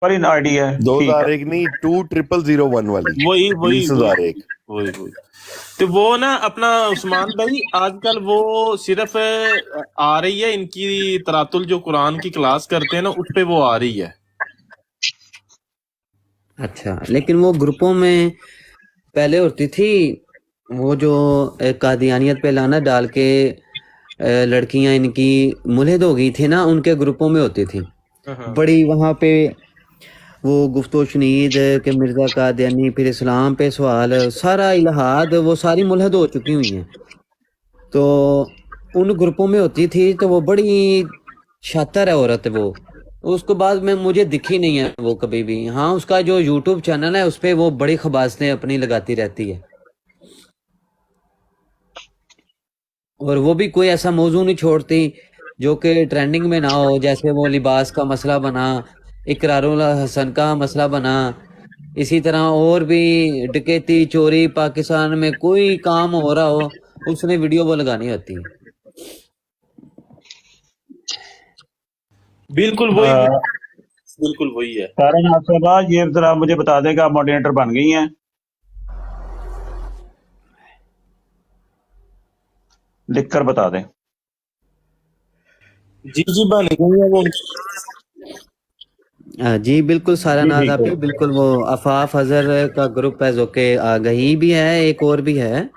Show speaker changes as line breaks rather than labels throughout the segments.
पर in ID है, ठीक है।
2001 नहीं 20001 वाली,
वही वही
20,001।
वही वही तो वो ना अपना उस्मान भाई आजकल वो सिर्फ आ रही है इनकी तरातुल जो कुरान की क्लास करते हैं ना उस पे वो आ रही है।
अच्छा, लेकिन वो ग्रुपों में पहले होती थी, वो जो कादियानियत पे लाना डाल के लड़कियां इनकी मुल्हिद हो गई थी ना, उनके ग्रुपों में होती थी
हाँ
बड़ी। वहाँ पे वो गुफ्तो शनीद के मिर्ज़ा कादियानी, फिर इस्लाम पे सवाल, सारा इल्हाद, वो सारी मुल्हद हो चुकी हुई हैं। तो उन ग्रुपों में होती थी, तो वो बड़ी शातिर है औरत वो। उसके बाद में मुझे दिखी नहीं है वो कभी भी। हाँ, उसका जो यूट्यूब चैनल है उस पे वो बड़ी खबासतें अपनी लगाती रहती है, और वो भी कोई ऐसा मौजू नहीं छोड़ती जो कि ट्रेंडिंग में ना हो। जैसे वो लिबास का मसला बना, इकरारुल हसन का मसला बना, इसी तरह और भी डकैती चोरी पाकिस्तान में कोई काम हो रहा हो, उसने वीडियो वो लगानी होती है।
बिल्कुल वही बिल्कुल वही है।
तारा नासरबा, ये जरा मुझे बता दें कि आप मॉडरेटर बन गई हैं, लिख कर बता दें।
जी जी बन गई है वो।
जी बिल्कुल सारा
जी
नाज
ठीक
आप
है।
बिल्कुल, वो अफाफ अजहर का ग्रुप है जो कि आगही भी है, एक और भी है,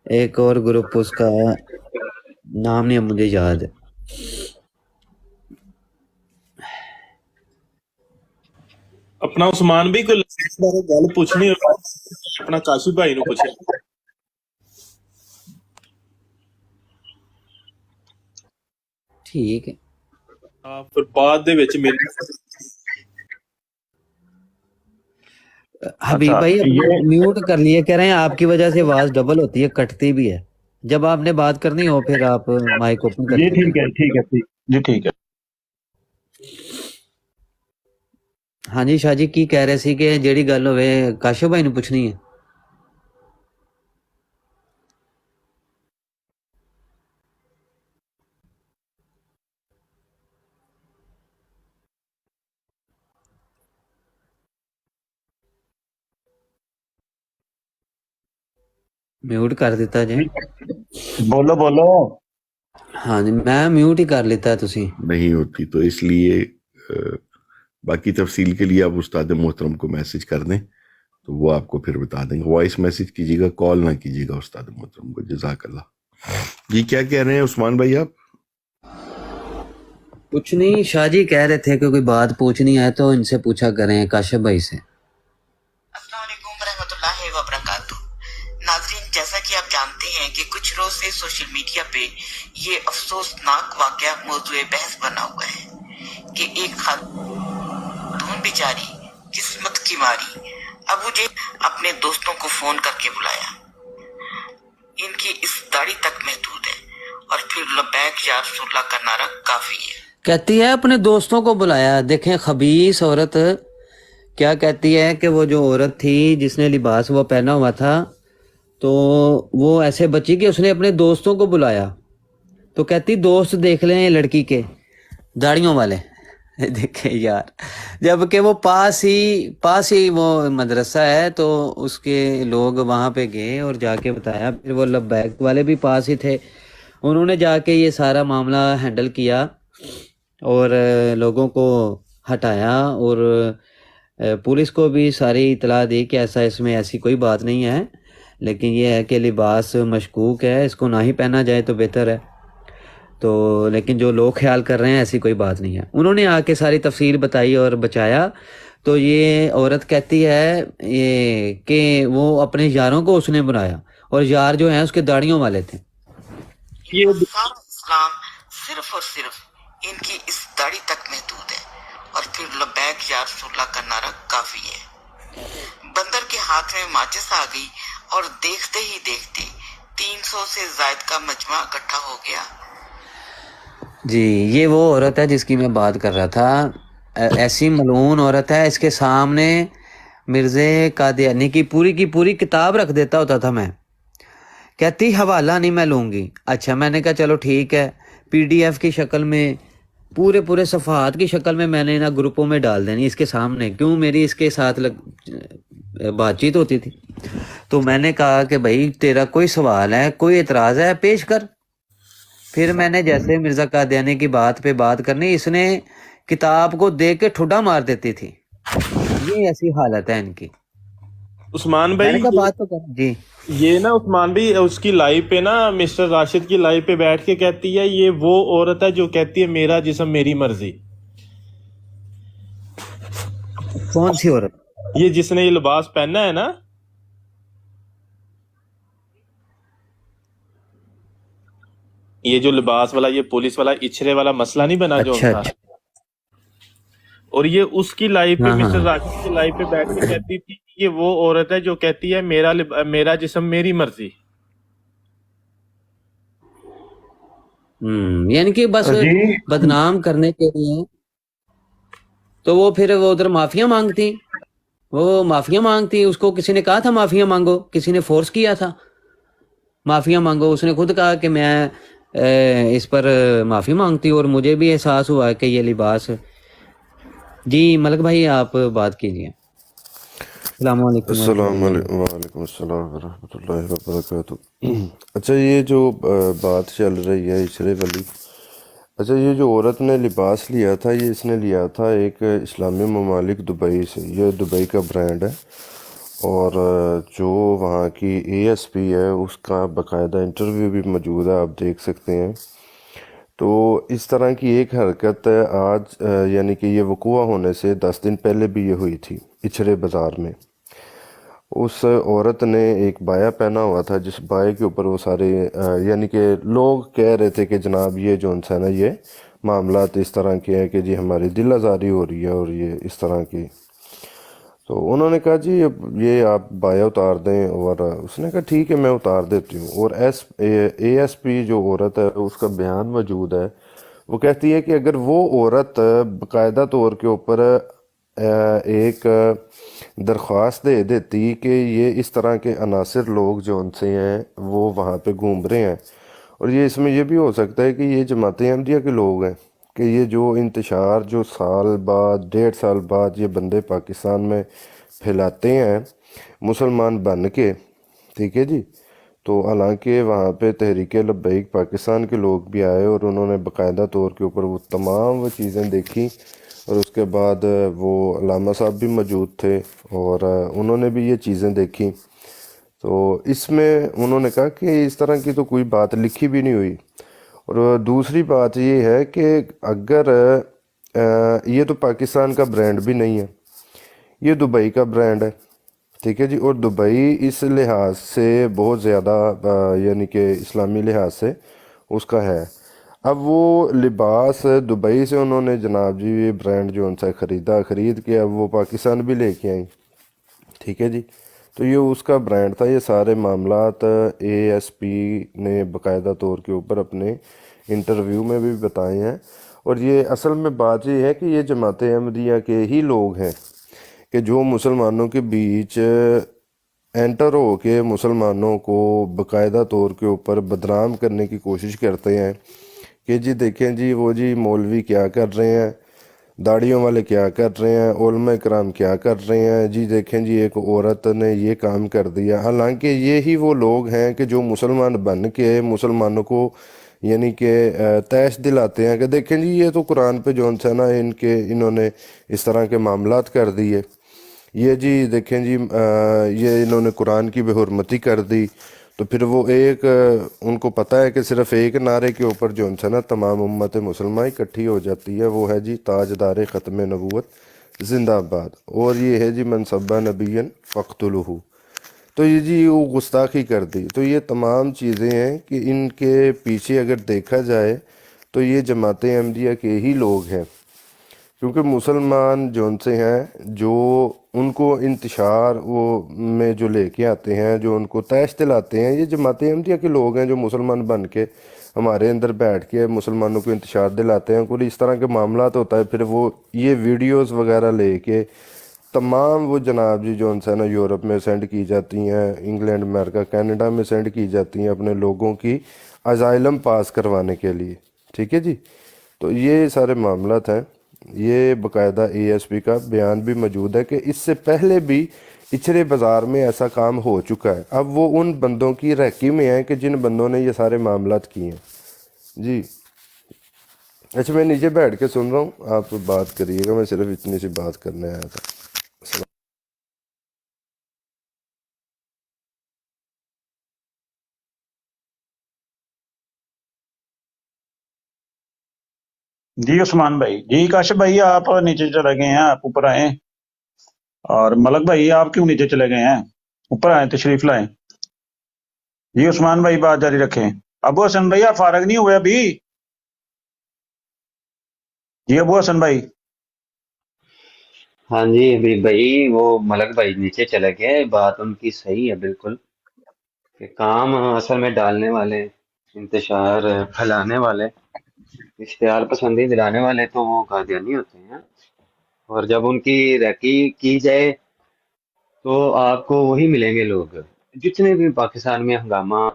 एक और ग्रुप, उसका नाम नहीं अब मुझे याद है।
अपना उस्मान भी कोई बारे गल पूछनी हो अपना काशिफ भाई नु पूछे।
ठीक है,
हाँ फिर बाद दे विच मेरे
हबीब
अच्छा,
भाई अपना
ये
म्यूट कर लिए, कह रहे हैं आपकी वजह से आवाज डबल होती है, कटती भी है। जब आपने बात करनी हो फिर आप माइक ओपन
ये
करके
ठीक
करें।
है, ठीक है, ठीक जी ठीक है।
हाँ जी शाह जी, की कह रहे सी कि जेड़ी गल होवे काशिफ भाई नु पूछनी है। म्यूट कर दिता जे।
बोलो बोलो।
हाँ जी, मैं म्यूट ही कर लेता है तुसी।
नहीं होती तो इसलिए बाकी तफसील के लिए आप उस्ताद मोहतरम को मैसेज कर दें तो वो आपको फिर बता देंगे। वॉइस मैसेज कीजिएगा, कॉल ना कीजिएगा उस्ताद मोहतरम को। जज़ाकल्लाह। जी क्या कह रहे हैं उस्मान भाई आप?
कुछ नहीं, शाह जी कह रहे थे कि कोई बात पूछनी है तो इनसे पूछा करें, काशिफ भाई से।
अस्सलाम वालेकुम रहमतुल्लाहि व बरकातुहू। नाज़रीन, जैसा कि आप जानते हैं कि कुछ रोज से सोशल मीडिया पे ये अफसोसनाक वाकया मौजूए बहस बना हुआ है कि एक खातून बेचारी किस्मत की मारी अबू जे अपने दोस्तों को फोन करके बुलाया। इनकी इस दाढ़ी तक महदूद है और फिर लबैक या रसूलुल्लाह का नारा काफी है।
कहती है अपने दोस्तों को बुलाया। देखें खबीस औरत क्या कहती है कि वो जो औरत थी जिसने लिबास वो पहना हुआ था, तो वो ऐसे बची कि उसने अपने दोस्तों को बुलाया। तो कहती दोस्त देख लें लड़की के दाढ़ियों वाले। देखे यार, जबकि वो पास ही वो मदरसा है, तो उसके लोग वहाँ पे गए और जाके बताया। फिर वो लब्बैक वाले भी पास ही थे, उन्होंने जाके ये सारा मामला हैंडल किया और लोगों को हटाया, और पुलिस को भी सारी इतला दी कि ऐसा इसमें ऐसी कोई बात नहीं है, लेकिन ये है कि लिबास मशकूक है, इसको ना ही पहना जाए तो बेहतर है। तो लेकिन जो लोग ख्याल कर रहे हैं ऐसी कोई बात नहीं है। उन्होंने आके सारी तफसील बताई और बचाया। तो ये औरत कहती है ये कि वो अपने यारों को उसने बुलाया, और यार जो हैं उसके दाढ़ियों वाले थे।
ये सारा इस्लाम सिर्फ और सिर्फ इनकी इस दाढ़ी तक महदूद है और फिर लबैक या रसूलुल्लाह का नारा काफी है। बंदर के हाथ में माचिस आ गई और देखते ही देखते 300 से जायद का मजमा इकट्ठा हो गया।
जी, ये वो औरत है जिसकी मैं बात कर रहा था। ऐसी मलून औरत है, इसके सामने मिर्ज़े कादियानी की पूरी किताब रख देता होता था मैं। कहती हवाला नहीं मैं लूँगी। अच्छा, मैंने कहा चलो ठीक है, PDF की शक्ल में پورے صفحات کی شکل میں نے نا گروپوں میں ڈال دینی اس کے سامنے، کیوں میری اس کے ساتھ بات چیت ہوتی تھی۔ تو میں نے کہا کہ بھائی تیرا کوئی سوال ہے، کوئی اعتراض ہے، پیش کر۔ پھر میں نے جیسے مرزا قادیانی کی بات پہ بات کرنی، اس نے کتاب کو دیکھ کے ٹھڈا مار دیتی تھی۔ یہ ایسی حالت ہے ان کی۔
عثمان
میں نے
بھائی
کہا بات تو کر جی۔
یہ نا عثمان بھائی اس کی لائیو پہ نا مسٹر راشد کی لائیو پہ بیٹھ کے کہتی ہے یہ وہ عورت ہے جو کہتی ہے میرا جسم میری مرضی۔
کون سی عورت؟
یہ جس نے یہ لباس پہنا ہے نا، یہ جو لباس والا، یہ پولیس والا اچھرے والا مسئلہ نہیں بنا جو
اچھا
تھا،
اچھا،
اور یہ اس کی لائیو پہ
ہاں
مسٹر
ہاں،
راشد کی لائیو پہ بیٹھ کے کہتی تھی کہ یہ وہ عورت ہے جو کہتی ہے میرا جسم میری مرضی۔
یعنی کہ بس
جی
بدنام کرنے کے لیے۔ تو وہ پھر وہ ادھر معافیا مانگتی، وہ معافیا مانگتی، اس کو کسی نے کہا تھا معافیا مانگو، کسی نے فورس کیا تھا معافیا مانگو، اس نے خود کہا کہ میں اس پر معافی مانگتی ہوں، اور مجھے بھی احساس ہوا کہ یہ لباس۔ جی ملک بھائی آپ بات کیجیے۔ السلام علیکم ورحمۃ
السلام
اللہ
علیکم، وعلیکم السلام ورحمۃ اللہ وبرکاتہ۔ اچھا یہ جو بات چل رہی ہے عشرے والی، اچھا یہ جو عورت نے لباس لیا تھا، یہ اس نے لیا تھا ایک اسلامی ممالک دبئی سے، یہ دبئی کا برانڈ ہے، اور جو وہاں کی اے ایس پی ہے اس کا باقاعدہ انٹرویو بھی موجود ہے، آپ دیکھ سکتے ہیں۔ تو اس طرح کی ایک حرکت آج یعنی کہ یہ وقوع ہونے سے 10 دن پہلے بھی یہ ہوئی تھی اچھرے بازار میں۔ اس عورت نے ایک بایا پہنا ہوا تھا، جس بائے کے اوپر وہ سارے یعنی کہ لوگ کہہ رہے تھے کہ جناب یہ جو ہے نا یہ معاملات اس طرح کے ہیں کہ جی ہماری دل آزاری ہو رہی ہے اور یہ اس طرح کی۔ تو انہوں نے کہا جی یہ آپ بایا اتار دیں، اور اس نے کہا ٹھیک ہے میں اتار دیتی ہوں۔ اور اے ایس پی جو عورت ہے اس کا بیان موجود ہے، وہ کہتی ہے کہ اگر وہ عورت باقاعدہ طور کے اوپر ایک درخواست دے دیتی کہ یہ اس طرح کے عناصر لوگ جو ان سے ہیں وہ وہاں پہ گھوم رہے ہیں، اور یہ اس میں یہ بھی ہو سکتا ہے کہ یہ جماعت احمدیہ کے لوگ ہیں، کہ یہ جو انتشار جو سال بعد 1.5 سال بعد یہ بندے پاکستان میں پھیلاتے ہیں مسلمان بن کے، ٹھیک ہے جی، تو حالانکہ وہاں پہ تحریک لبیک پاکستان کے لوگ بھی آئے اور انہوں نے باقاعدہ طور کے اوپر وہ تمام وہ چیزیں دیکھی، اور اس کے بعد وہ علامہ صاحب بھی موجود تھے اور انہوں نے بھی یہ چیزیں دیکھی۔ تو اس میں انہوں نے کہا کہ اس طرح کی تو کوئی بات لکھی بھی نہیں ہوئی۔ اور دوسری بات یہ ہے کہ اگر یہ تو پاکستان کا برانڈ بھی نہیں ہے، یہ دبئی کا برانڈ ہے، ٹھیک ہے جی، اور دبئی اس لحاظ سے بہت زیادہ یعنی کہ اسلامی لحاظ سے اس کا ہے۔ اب وہ لباس دبئی سے انہوں نے جناب جی یہ برانڈ جو ان سے خرید کے اب وہ پاکستان بھی لے کے آئیں، ٹھیک ہے جی، تو یہ اس کا برانڈ تھا۔ یہ سارے معاملات اے ایس پی نے باقاعدہ طور کے اوپر اپنے انٹرویو میں بھی بتائے ہیں، اور یہ اصل میں بات یہ ہے کہ یہ جماعت احمدیہ کے ہی لوگ ہیں کہ جو مسلمانوں کے بیچ انٹر ہو کے مسلمانوں کو باقاعدہ طور کے اوپر بدنام کرنے کی کوشش کرتے ہیں کہ جی دیکھیں جی وہ جی مولوی کیا کر رہے ہیں، داڑھیوں والے کیا کر رہے ہیں، علماء کرام کیا کر رہے ہیں، جی دیکھیں جی ایک عورت نے یہ کام کر دیا، حالانکہ یہی وہ لوگ ہیں کہ جو مسلمان بن کے مسلمانوں کو یعنی کہ تیش دلاتے ہیں کہ دیکھیں جی یہ تو قرآن پہ جو ہے نا انہوں نے اس طرح کے معاملات کر دیے، یہ جی دیکھیں جی یہ انہوں نے قرآن کی بے حرمتی کر دی۔ تو پھر وہ ایک ان کو پتہ ہے کہ صرف ایک نعرے کے اوپر جو ہے نا تمام امت مسلمہ اکٹھی ہو جاتی ہے، وہ ہے جی تاجدار ختم نبوت زندہ آباد، اور یہ ہے جی منصبہ نبی فقتلہ۔ تو یہ جی وہ گستاخی کر دی۔ تو یہ تمام چیزیں ہیں کہ ان کے پیچھے اگر دیکھا جائے تو یہ جماعت احمدیہ کے ہی لوگ ہیں، کیونکہ مسلمان جو ان سے ہیں جو ان کو انتشار وہ میں جو لے کے آتے ہیں، جو ان کو تیش دلاتے ہیں، یہ جماعت احمدیہ کے لوگ ہیں جو مسلمان بن کے ہمارے اندر بیٹھ کے مسلمانوں کو انتشار دلاتے ہیں۔ کوئی اس طرح کے معاملات ہوتا ہے، پھر وہ یہ ویڈیوز وغیرہ لے کے تمام وہ جناب جی جو ان سے نا یورپ میں سینڈ کی جاتی ہیں، انگلینڈ، امریکہ، کینیڈا میں سینڈ کی جاتی ہیں اپنے لوگوں کی ازائلم پاس کروانے کے لیے، ٹھیک ہے جی۔ تو یہ سارے معاملات ہیں. یہ باقاعدہ ASP کا بیان بھی موجود ہے کہ اس سے پہلے بھی اچھرے بازار میں ایسا کام ہو چکا ہے. اب وہ ان بندوں کی ریکی میں ہیں کہ جن بندوں نے یہ سارے معاملات کیے ہیں. جی اچھا میں نیچے بیٹھ کے سن رہا ہوں, آپ بات کریے گا, میں صرف اتنی سی بات کرنے آیا تھا.
جی عثمان بھائی, جی کاشف بھائی آپ نیچے چلے گئے ہیں, آپ اوپر آئیں. اور ملک بھائی آپ کیوں نیچے چلے گئے ہیں, اوپر آئیں, تشریف لائیں. جی عثمان بھائی بات جاری رکھیں. ابو حسن بھائی آپ فارغ نہیں ہوئے ابھی؟ جی ابو حسن بھائی.
ہاں جی ابھی بھائی وہ ملک بھائی نیچے چلے گئے, بات ان کی صحیح ہے بالکل, کہ کام اصل میں ڈالنے والے, انتشار پھیلانے والے, اشتعال پسندی دلانے والے تو وہ قادیانی ہوتے ہیں, اور جب ان کی ریکی کی جائے تو آپ کو وہی ملیں گے لوگ. جتنے بھی پاکستان میں ہنگامہ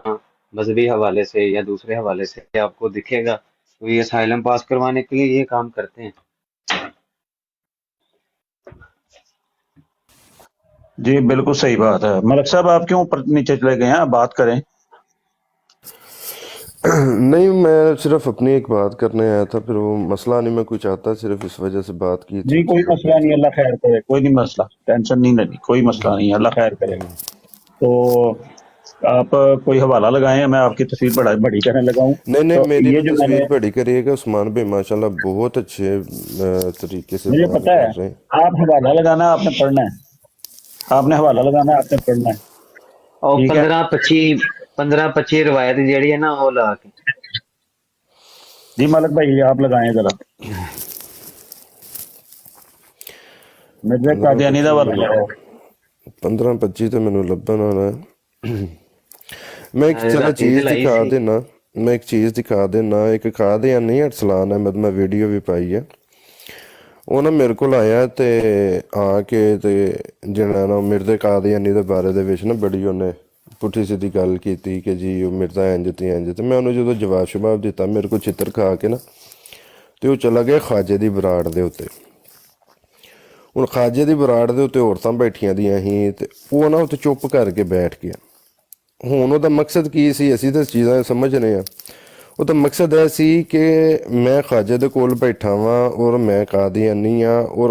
مذہبی حوالے سے یا دوسرے حوالے سے آپ کو دکھے گا, تو یہ اسائلم پاس کروانے کے لیے یہ کام کرتے ہیں.
جی بالکل صحیح بات ہے. ملک صاحب آپ کیوں اوپر نیچے چلے گئے ہیں, آپ بات کریں.
نہیں میں صرف اپنی ایک بات کرنے آیا تھا, پھر وہ مسئلہ نہیں میں کوئی چاہتا, صرف اس وجہ سے بات کی تھی
جی
کہ
کوئی مسئلہ نہیں, اللہ خیر کرے, کوئی نہیں مسئلہ, ٹینشن نہیں لینی, کوئی مسئلہ نہیں, اللہ خیر کرے. تو آپ کوئی حوالہ لگائیں, میں آپ کی تصویر بڑی کرنے لگا ہوں.
نہیں
تو
میری
یہ
بھی
جو میں نے,
تصویر بڑی کریے گا. عثمان بھائی ماشاءاللہ بہت اچھے طریقے سے
مجھے
بیان
پتا ہے,
کر رہے ہیں.
آپ حوالہ لگانا آپ نے پڑھنا ہے, آپ نے حوالہ لگانا آپ نے پڑھنا ہے,
اور
ٹھیک ہے.
15-25 روایت جیڑی ہے نا وہ لا کے.
جی ملک بھائی آپ لگائیں ذرا, مرزا قادیانی دا حوالہ لگاؤ.
15-25 تو مینوں لبن ہونا ہے. میں ایک چلو
راتی تے
چیز
لائی
دکھا
سی.
دینا, میں ایک چیز دکھا دینا, ایک کھا دیا نہیں ارسلان احمد, میں ویڈیو بھی پائی ہے. وہ نا میرے کو آیا تے آ کے تے جنا نا مرزا قادیانی دے بارے دے وچ نا بڑی انہیں پٹھی سیدھی گل کیتی کہ جی وہ مرزا انج تے میں انہوں جدوں جواب شباب دیتا میرے کو چتر کھا کے نا, تے وہ چلا گیا خواجے دی براڑ دے اتنے. ہوں خواجے دی براڑ دے اتنے عورتاں بیٹھیاں دیاں سی, تے وہ نا اتنے چپ کر کے بیٹھ گیا. ہوں وہ مقصد کی سی, اسی تو چیزاں سمجھنے ہیں. وہ تو مقصد یہ سی کہ میں خواجے دے کول بیٹھا واں اور میں قادیانی ہاں, اور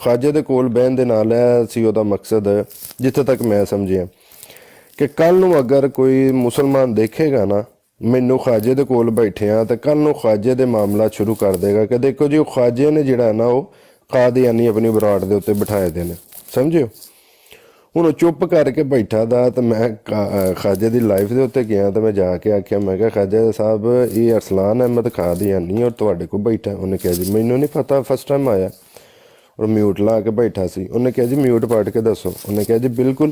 خواجے دے کول بہن دے نال سی وہ مقصد, جتھے تک میں سمجھیا کہ کل نو اگر کوئی مسلمان دیکھے گا نا مینوں خواجے دے کول بیٹھے ہاں, تو کل نو خواجے دے معاملات شروع کر دے گا کہ دیکھو جی خواجے نے جڑا ہے نا وہ قادیانی اپنی براڑ دے اتنے بٹھائے دے نے, سمجھو. ہوں چپ کر کے بیٹھا دا, تو میں خواجے دی لائف دے اتنے گیا, تو میں جا کے آخیا میں کہ خواجہ صاحب یہ ارسلان احمد قادیانی اور تواڈے کو بیٹھا. انہیں کہا جی مینوں نہیں پتہ, فسٹ ٹائم آیا, اور میوٹ لا کے بیٹھا سی. انہیں کہا جی میوٹ پڑھ کے دسو. انہیں کہا جی بالکل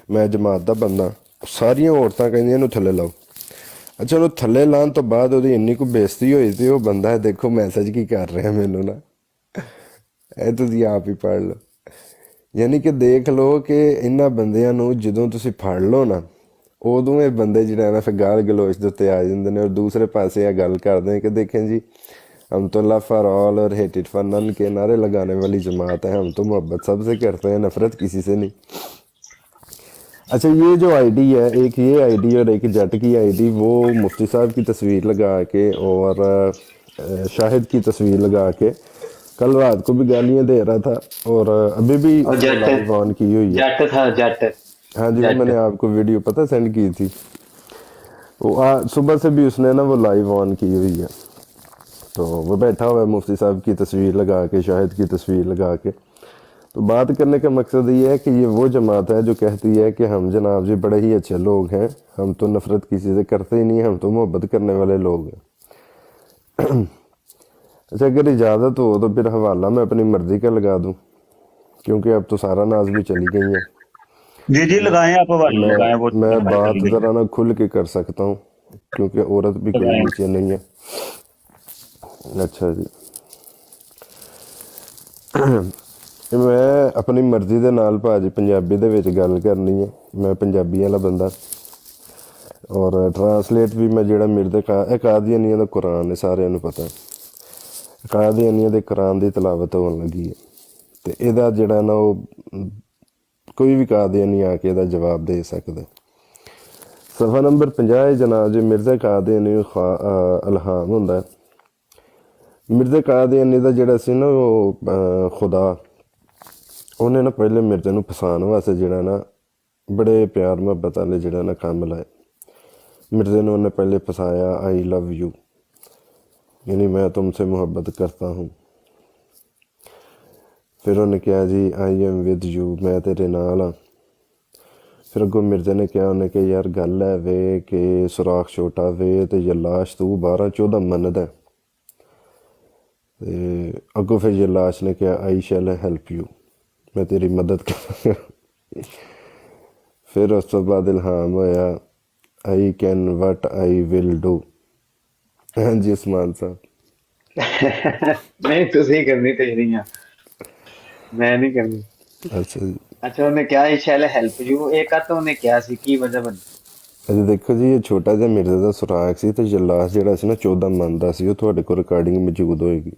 میں جماعت دا بندہ. ساریاں عورتاں کہندیاں نوں تھلے لاؤ. اچھا وہ تھلے لان تو بعد وہ اینی کو بےزتی ہوئی تھی, وہ بندہ دیکھو میسج کی کر رہے ہیں مینوں نا, اے تسی آپ ہی پڑھ لو. یعنی کہ دیکھ لو کہ انہاں بندیاں نوں جدوں تسی پھڑ لو نا, ادوں یہ بندے جڑے نا پھر گال گلوچ دے اتتے آ جاندے نے, اور دوسرے پاسے یہ گل کرتے ہیں کہ دیکھیں جی ہم تو اللہ فار آل اور ہیٹڈ فار نن کے نعرے لگانے والی جماعت ہے, ہم تو محبت سب سے کرتے ہیں, نفرت کسی سے نہیں. اچھا یہ جو آئی ڈی ہے, ایک یہ آئی ڈی اور ایک جٹ کی آئی ڈی, وہ مفتی صاحب کی تصویر لگا کے اور شاہد کی تصویر لگا کے کل رات کو بھی گالیاں دے رہا تھا, اور ابھی بھی
اور
اس نے لائیو آن کی ہوئی ہے.
جٹ تھا, جٹ
ہاں جی وہ میں
جٹ
نے آپ کو ویڈیو پتہ سینڈ کی تھی, وہ صبح سے بھی اس نے نا وہ لائیو آن کی ہوئی ہے. تو وہ بیٹھا ہوا ہے مفتی صاحب کی تصویر لگا کے, شاہد کی تصویر لگا کے. تو بات کرنے کا مقصد یہ ہے کہ یہ وہ جماعت ہے جو کہتی ہے کہ ہم جناب جی بڑے ہی اچھے لوگ ہیں, ہم تو نفرت کسی سے کرتے ہی نہیں, ہم تو محبت کرنے والے لوگ ہیں. اچھا اگر اجازت ہو تو پھر حوالہ میں اپنی مرضی کا لگا دوں, کیونکہ اب تو سارا ناز بھی چلی گئی ہیں.
جی جی لگائیں, آپ حوالہ لگائیں, وہ
میں بات
چلی گئی.
ذرا نا کھل کے کر سکتا ہوں کیونکہ عورت بھی کوئی
لگائیں.
نیچے نہیں ہے. اچھا جی, میں اپنی مرضی دے نال بھا جی پنجابی دے وچ گل کرنی ہے, میں پنجابی والا بندہ. ਔਰ ਟਰਾਂਸਲੇਟ ਵੀ ਮੈਂ ਜਿਹੜਾ ਮਿਰਜ਼ੇ ਕਾਦੀਆਨੀਆਂ ਦਾ ਕੁਰਾਨ ਹੈ, ਸਾਰਿਆਂ ਨੂੰ ਪਤਾ ਕਾਦੀਆਨੀਆਂ ਦੇ ਕੁਰਾਨ ਦੀ ਤਲਾਵਤ ਹੋਣ ਲੱਗੀ ਹੈ, ਅਤੇ ਇਹਦਾ ਜਿਹੜਾ ਨਾ ਉਹ ਕੋਈ ਵੀ ਕਾਦੀਆਨੀ ਆ ਕੇ ਇਹਦਾ ਜਵਾਬ ਦੇ ਸਕਦਾ। ਸਫਾ ਨੰਬਰ 50 ਹੈ ਜਨਾਬ ਜੀ, ਮਿਰਜ਼ਾ ਕਾਦੀਆਨੀ ਇਲਹਾਮ ਹੁੰਦਾ। ਮਿਰਜ਼ਾ ਕਾਦੀਆਨੀ ਦਾ ਜਿਹੜਾ ਸੀ ਨਾ ਉਹ ਖੁਦਾ, ਉਹਨੇ ਨਾ ਪਹਿਲੇ ਮਿਰਜ਼ੇ ਨੂੰ ਫਸਾਉਣ ਵਾਸਤੇ ਜਿਹੜਾ ਨਾ ਬੜੇ ਪਿਆਰ ਮੁਹੱਬਤ ਵਾਲੇ ਜਿਹੜਾ ਨਾ ਕੰਮ ਲਾਏ। ਮਿਰਜ਼ੇ ਨੂੰ ਉਹਨੇ ਪਹਿਲੇ ਫਸਾਇਆ, ਆਈ ਲਵ ਯੂ, یعنی میں تم سے محبت کرتا ہوں۔ پھر انہوں نے کہا جی آئی ایم ود یو، میں تیرے نال ہاں۔ پھر اگوں مرزے نے کہا انہیں کہ یار گل ہے وے کہ سوراخ چھوٹا وے تے یلاش تو 12-14 منت ہے۔ اگوں پھر یلاش نے کہا آئی شیل ہیلپ یو، میں تیری مدد کروں گا۔ پھر اس تو بعد الہام ہویا آئی can what I will do. ہاں جی عثمان صاحب،
نہیں تسی کرنی تیریاں، میں نہیں کرنی۔
اچھا جی،
اچھا انہیں کیا شیل ہیلپ یو، ایک تو انہیں کیا سی کی وجہ بنی؟
اچھا دیکھو جی، یہ چھوٹا جہا مرزا دا سراغ سی تے جلاس جہڑا سی نا 14 من دا سی، وہ تھوڑے کو ریکارڈنگ موجود ہوئے گی،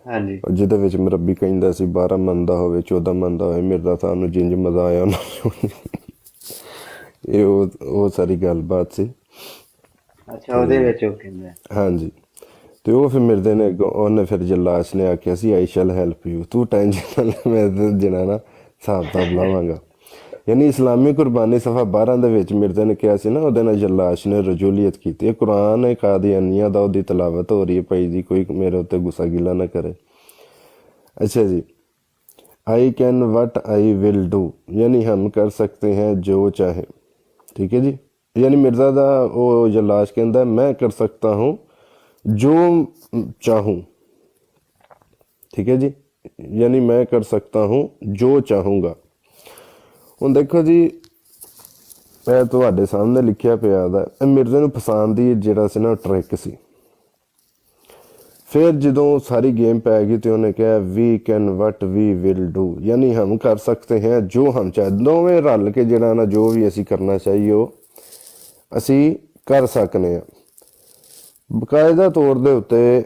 ہاں جی
جہدے وچ مربی کہندا سی 12 من دا ہوئے 14 من دا ہوئے، مرزا صاحب نوں جنج مزہ آیا انہاں نوں۔ یہ وہ ساری گل بات سی۔
اچھا ਉਹਦੇ ਵਿੱਚ ਉਹ ਕਹਿੰਦਾ
ہاں جی، تو وہ پھر مرزے نے انہیں پھر جلاس نے آکھیا سی آئی شیل ہیلپ یو، تو ٹینشن نہ لے، میں جنا نا حساب کتاب لاواں گا۔ یعنی اسلامی قربانی صفحہ 12 دے وچ مرزے نے کہا سی نا ਉਹਦੇ ਨਾਲ جلاش نے رجولیت کیتی ہے۔ قرآن قادیانیہ دا ਉਹਦੀ تلاوت ہو رہی ہے، بھائی جی کوئی میرے اتنے غصہ گلا نہ کرے۔ اچھا جی، I can what I will do, یعنی ہم کر سکتے ہیں جو چاہے، ٹھیک ہے جی۔ یعنی مرزا دا وہ جلاش کہندا ہے میں کر سکتا ہوں جو چاہوں، ٹھیک ہے جی، یعنی میں کر سکتا ہوں جو چاہوں گا۔ ہوں دیکھو جی، میں تواڈے سامنے لکھیا پیا دا مرزے نوں پسند دی جڑا سی نا ٹرک سی۔ پھر جدوں ساری گیم پی گئی تو انہیں کہا we can what we will do, یعنی ہم کر سکتے ہیں جو ہم چاہے، دوویں رل کے جڑا نا جو بھی اسی کرنا چاہیے وہ اسی کر سکنے ہیں باقاعدہ طور دے اتے۔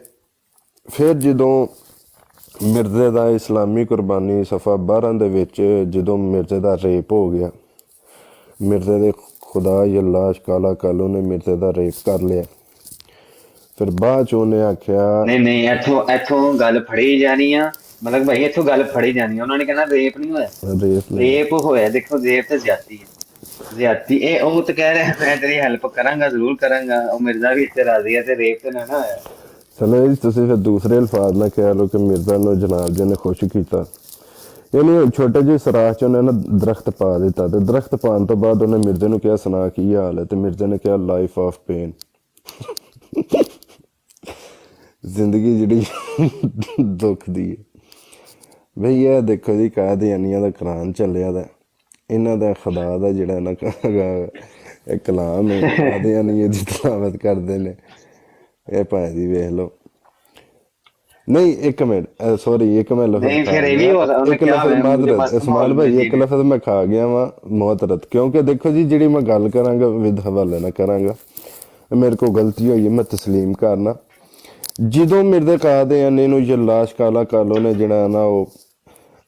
پھر جدوں مرزے دا اسلامی قربانی صفحہ 12 دے وچ جدوں مرزے دا ریپ ہو گیا، مرزے دے خدا یلاش کالا کالو نے مرزے دا ریپ کر لیا، پھر بعد چ انہیں آکھیا
نہیں ਇੱਥੋਂ ਗੱਲ ਫੜੀ ਜਾਣੀ ਆ، ਮਤਲਬ ਭਾਈ ਇੱਥੋਂ ਗੱਲ ਫੜੀ ਜਾਣੀ ਆ। ਉਹਨਾਂ ਨੇ ਕਹਿਣਾ ਰੇਪ ਨਹੀਂ ਹੋਇਆ, ਰੇਪ ਹੋਇਆ। ਦੇਖੋ ਰੇਪ ਤੇ ਜ਼ਿਆਦਤੀ ਹੈ, ਜ਼ਿਆਦਤੀ। ਇਹ ਉਹ ਤਾਂ ਕਹਿ ਰਿਹਾ ਮੈਂ ਤੇਰੀ ਹੈਲਪ ਕਰਾਂਗਾ, ਜ਼ਰੂਰ ਕਰਾਂਗਾ। ਉਹ ਮਿਰਜ਼ਾ ਵੀ ਇੱਥੇ ਰਾਜ਼ੀ ਹੈ ਤੇ ਰੇਪ ਤੇ ਨਾ ਹੋਇਆ।
ਚਲੋ ਜੀ ਤੁਸੀਂ ਫਿਰ ਦੂਸਰੇ ਅਲਫਾਜ਼ ਨਾਲ ਕਹਿ ਲਓ ਕਿ ਮਿਰਜ਼ਾ ਨੂੰ ਜਨਾਬ ਜੀ ਨੇ ਖੁਸ਼ ਕੀਤਾ। یعنی چھوٹے جی سراخ چ انہیں نا درخت پا دیتا، تو درخت پان تو بعد انہیں مرزے نو کیا سنا کی حال ہے، تو مرزے نے کیا لائف آف پین، زندگی جڑی دکھ دی ہے۔ بھئی یہ دیکھو جی قادیانیہ دا قرآن چلیا دا، انہاں دا خدا دا جڑا نا کلام ہے، قادیانیہ دی تلاوت کردے نے۔ یہ پائے دی ویکھ لو، نہیں ایک منٹ سوری، ایک میں لفظ
نہیں پھر یہ بھی ہو سکتا
ایک لفظ معذرت اسماعیل بھائی، ایک لفظ میں کھا گیا وا محترت، کیونکہ دیکھو جی جڑی میں گل کراں گا ود حوالے نہ کراں گا، میرے کو غلطی ہوئی ہے میں تسلیم کرنا۔ جدوں مرزا قادیانی نو جلاش کالا کالو نے جڑا نا وہ